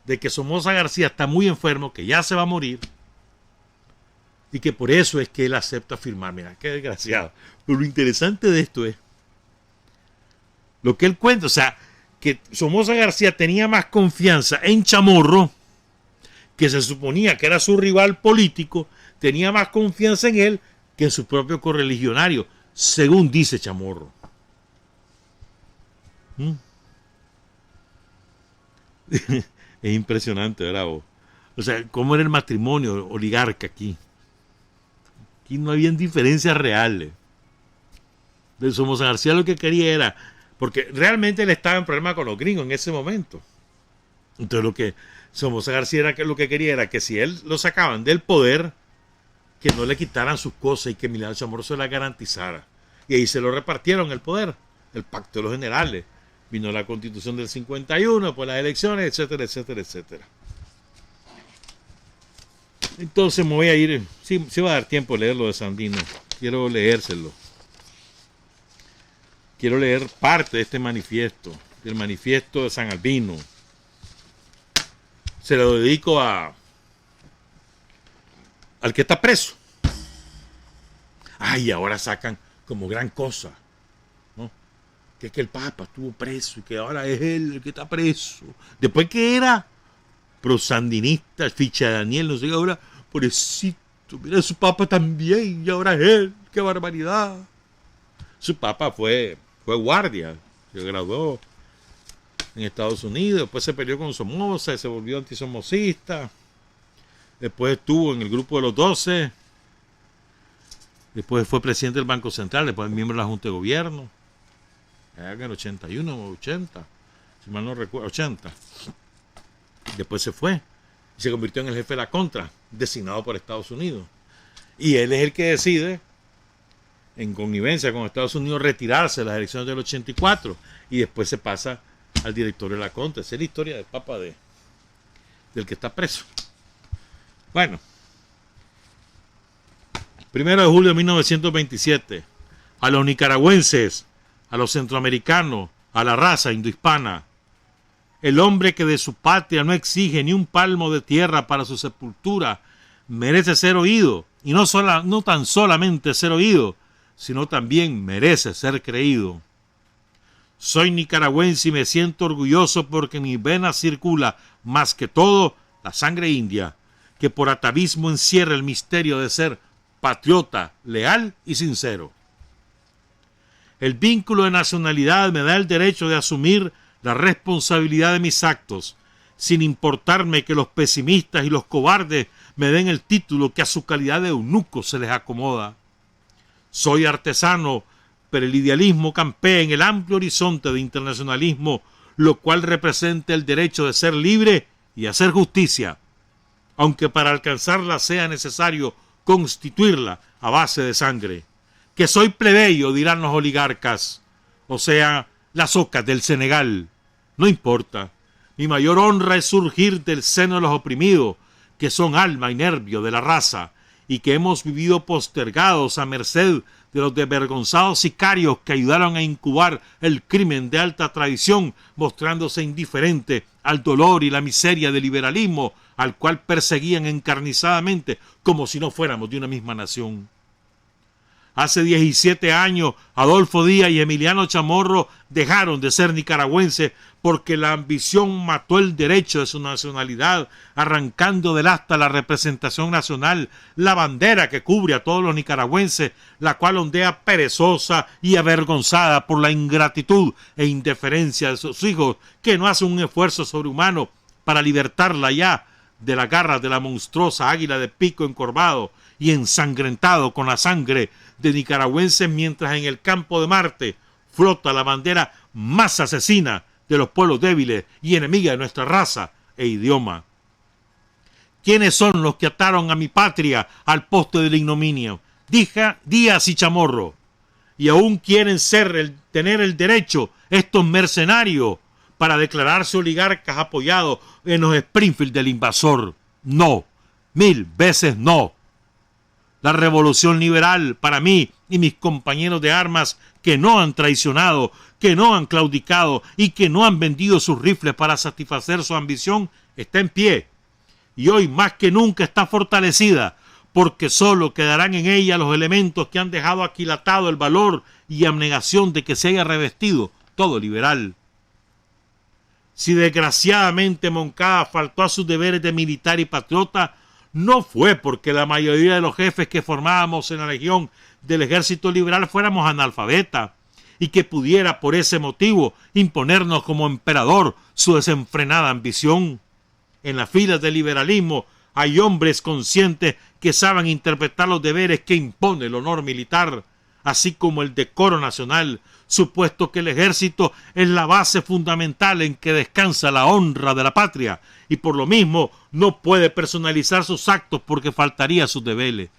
de que Somoza García está muy enfermo, que ya se va a morir, y que por eso es que él acepta firmar. Mira, qué desgraciado. Pero lo interesante de esto es lo que él cuenta, o sea, que Somoza García tenía más confianza en Chamorro, que se suponía que era su rival político, tenía más confianza en él que en su propio correligionario, según dice Chamorro. Es impresionante, ¿verdad? O sea, ¿cómo era el matrimonio oligarca aquí? Aquí no habían diferencias reales. De Somoza García lo que quería era, porque realmente él estaba en problema con los gringos en ese momento. Entonces lo que Somoza García lo que quería era que si él lo sacaban del poder, que no le quitaran sus cosas y que Emiliano Chamorro se las garantizara. Y ahí se lo repartieron el poder, el pacto de los generales. Vino la Constitución del 51, pues las elecciones, etcétera, etcétera, etcétera. Entonces me voy a ir, sí va a dar tiempo de leer lo de Sandino. Quiero leérselo. Quiero leer parte de este manifiesto, del manifiesto de San Albino. Se lo dedico al que está preso. Ay, ahora sacan como gran cosa, ¿no? Que es que el Papa estuvo preso y que ahora es él el que está preso. Después que era prosandinista, ficha de Daniel, no sé qué, ahora, pobrecito, mira, su Papa también, y ahora es él, qué barbaridad. Su Papa fue guardia, se graduó en Estados Unidos, después se peleó con Somoza y se volvió antisomocista, después estuvo en el grupo de los 12, después fue presidente del Banco Central, después miembro de la Junta de Gobierno, en el 81 o 80, si mal no recuerdo, 80. Después se fue y se convirtió en el jefe de la Contra, designado por Estados Unidos. Y él es el que decide, en connivencia con Estados Unidos, retirarse de las elecciones del 84 y después se pasa al directorio de la Contra. Esa es la historia del Papa del que está preso. Bueno, 1 de julio de 1927, a los nicaragüenses, a los centroamericanos, a la raza indohispana, el hombre que de su patria no exige ni un palmo de tierra para su sepultura, merece ser oído, y no tan solamente ser oído, sino también merece ser creído. Soy nicaragüense y me siento orgulloso porque en mis venas circula, más que todo, la sangre india, que por atavismo encierra el misterio de ser patriota, leal y sincero. El vínculo de nacionalidad me da el derecho de asumir la responsabilidad de mis actos, sin importarme que los pesimistas y los cobardes me den el título que a su calidad de eunuco se les acomoda. Soy artesano, pero el idealismo campea en el amplio horizonte de internacionalismo, lo cual representa el derecho de ser libre y hacer justicia, aunque para alcanzarla sea necesario constituirla a base de sangre. Que soy plebeyo, dirán los oligarcas, o sea, las ocas del Senegal. No importa, mi mayor honra es surgir del seno de los oprimidos, que son alma y nervio de la raza, y que hemos vivido postergados a merced de los desvergonzados sicarios que ayudaron a incubar el crimen de alta traición, mostrándose indiferente al dolor y la miseria del liberalismo, al cual perseguían encarnizadamente como si no fuéramos de una misma nación. Hace 17 años, Adolfo Díaz y Emiliano Chamorro dejaron de ser nicaragüenses porque la ambición mató el derecho de su nacionalidad, arrancando del asta la representación nacional, la bandera que cubre a todos los nicaragüenses, la cual ondea perezosa y avergonzada por la ingratitud e indiferencia de sus hijos, que no hacen un esfuerzo sobrehumano para libertarla ya de las garras de la monstruosa águila de pico encorvado y ensangrentado con la sangre de nicaragüenses, mientras en el campo de Marte flota la bandera más asesina de los pueblos débiles y enemiga de nuestra raza e idioma. ¿Quiénes son los que ataron a mi patria al poste de la ignominia? Díaz y Chamorro. Y aún quieren tener el derecho estos mercenarios para declararse oligarcas apoyados en los Springfield del invasor. No, 1000 veces no. La revolución liberal, para mí y mis compañeros de armas que no han traicionado, que no han claudicado y que no han vendido sus rifles para satisfacer su ambición, está en pie. Y hoy más que nunca está fortalecida, porque solo quedarán en ella los elementos que han dejado aquilatado el valor y abnegación de que se haya revestido todo liberal. Si desgraciadamente Moncada faltó a sus deberes de militar y patriota, no fue porque la mayoría de los jefes que formábamos en la legión del ejército liberal fuéramos analfabetas y que pudiera por ese motivo imponernos como emperador su desenfrenada ambición. En las filas del liberalismo hay hombres conscientes que saben interpretar los deberes que impone el honor militar, así como el decoro nacional, supuesto que el ejército es la base fundamental en que descansa la honra de la patria, y por lo mismo no puede personalizar sus actos porque faltaría a sus deberes.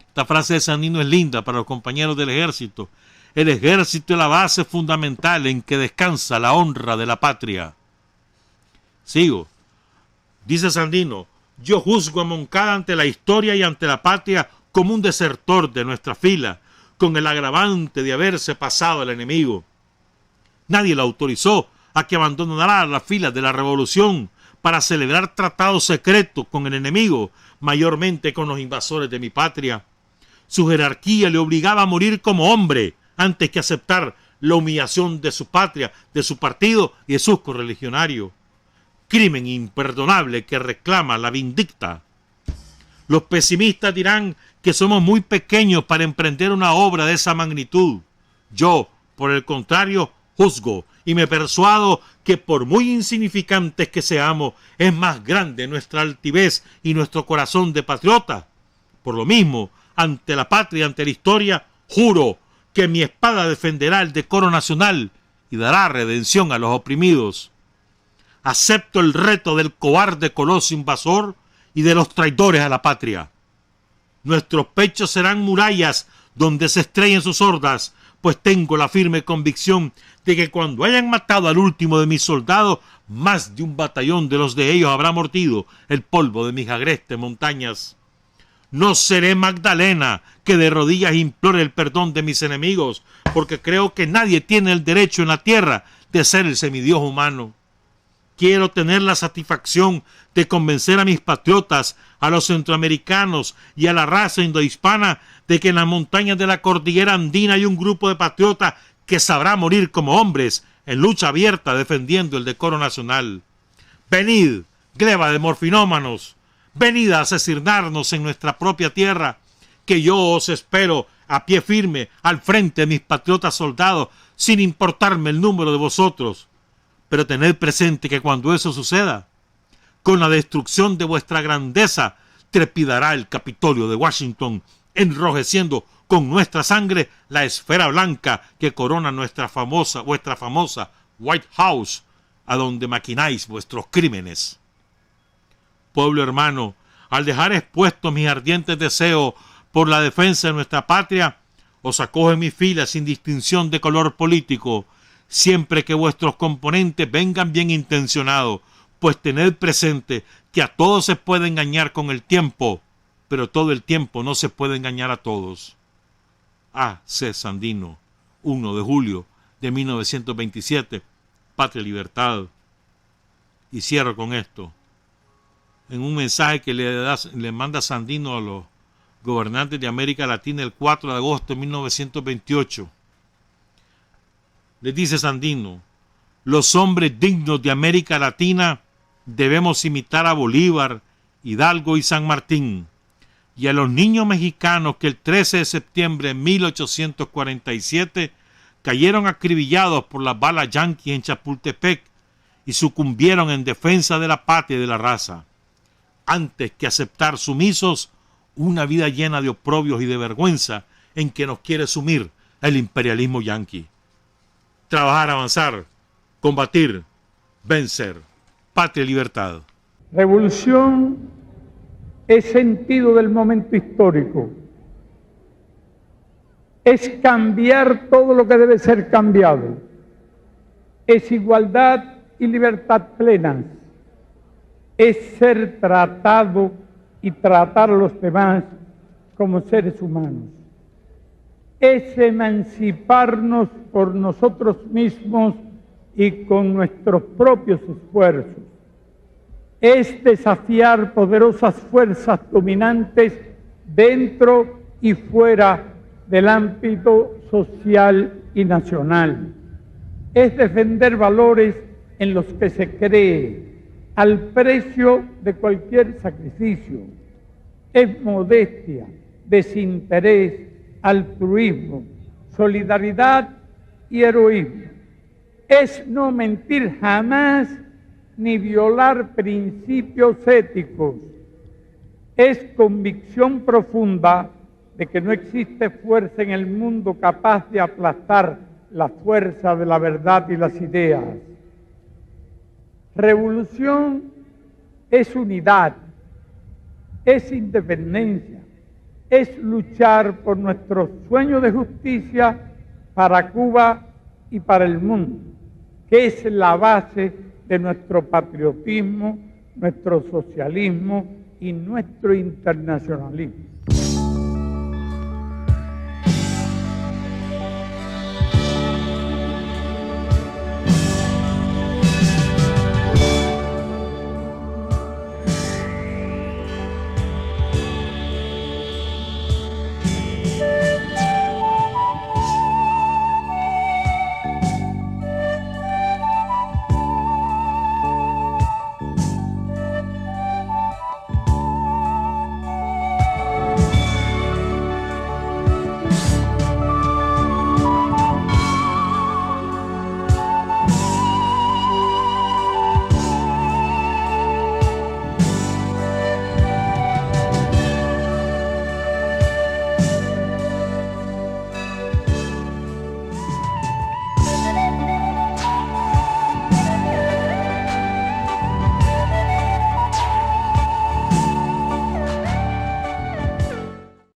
Esta frase de Sandino es linda para los compañeros del ejército. El ejército es la base fundamental en que descansa la honra de la patria. Sigo. Dice Sandino: yo juzgo a Moncada ante la historia y ante la patria como un desertor de nuestra fila, con el agravante de haberse pasado al enemigo. Nadie lo autorizó a que abandonara las filas de la revolución para celebrar tratados secretos con el enemigo, mayormente con los invasores de mi patria. Su jerarquía le obligaba a morir como hombre antes que aceptar la humillación de su patria, de su partido y de sus correligionarios. Crimen imperdonable que reclama la vindicta. Los pesimistas dirán que somos muy pequeños para emprender una obra de esa magnitud. Yo, por el contrario, juzgo y me persuado que por muy insignificantes que seamos, es más grande nuestra altivez y nuestro corazón de patriota. Por lo mismo, ante la patria, ante la historia, juro que mi espada defenderá el decoro nacional y dará redención a los oprimidos. Acepto el reto del cobarde coloso invasor y de los traidores a la patria. Nuestros pechos serán murallas donde se estrellen sus hordas, pues tengo la firme convicción de que cuando hayan matado al último de mis soldados, más de un batallón de los de ellos habrá mordido el polvo de mis agrestes montañas. No seré Magdalena, que de rodillas implore el perdón de mis enemigos, porque creo que nadie tiene el derecho en la tierra de ser el semidios humano. Quiero tener la satisfacción de convencer a mis patriotas, a los centroamericanos y a la raza indohispana de que en las montañas de la cordillera andina hay un grupo de patriotas que sabrá morir como hombres en lucha abierta defendiendo el decoro nacional. Venid, gleba de morfinómanos, venid a asesinarnos en nuestra propia tierra, que yo os espero a pie firme al frente de mis patriotas soldados, sin importarme el número de vosotros. Pero tened presente que cuando eso suceda, con la destrucción de vuestra grandeza, trepidará el Capitolio de Washington, enrojeciendo con nuestra sangre la esfera blanca que corona vuestra famosa White House, a donde maquináis vuestros crímenes. Pueblo hermano, al dejar expuestos mis ardientes deseos por la defensa de nuestra patria, os acojo en mis filas sin distinción de color político, siempre que vuestros componentes vengan bien intencionados, pues tened presente que a todos se puede engañar con el tiempo, pero todo el tiempo no se puede engañar a todos. A. C. Sandino, 1 de julio de 1927, Patria y Libertad. Y cierro con esto. En un mensaje que le manda Sandino a los gobernantes de América Latina el 4 de agosto de 1928, les dice Sandino: los hombres dignos de América Latina debemos imitar a Bolívar, Hidalgo y San Martín, y a los niños mexicanos que el 13 de septiembre de 1847 cayeron acribillados por las balas yanquis en Chapultepec y sucumbieron en defensa de la patria y de la raza, antes que aceptar sumisos una vida llena de oprobios y de vergüenza en que nos quiere sumir el imperialismo yanqui. Trabajar, avanzar, combatir, vencer. Patria y libertad. Revolución es sentido del momento histórico. Es cambiar todo lo que debe ser cambiado. Es igualdad y libertad plenas. Es ser tratado y tratar a los demás como seres humanos. Es emanciparnos por nosotros mismos y con nuestros propios esfuerzos. Es desafiar poderosas fuerzas dominantes dentro y fuera del ámbito social y nacional. Es defender valores en los que se cree, al precio de cualquier sacrificio. Es modestia, desinterés, altruismo, solidaridad y heroísmo. es no mentir jamás ni violar principios éticos. Es convicción profunda de que no existe fuerza en el mundo capaz de aplastar la fuerza de la verdad y las ideas. Revolución es unidad, es independencia, es luchar por nuestro sueño de justicia para Cuba y para el mundo, que es la base de nuestro patriotismo, nuestro socialismo y nuestro internacionalismo.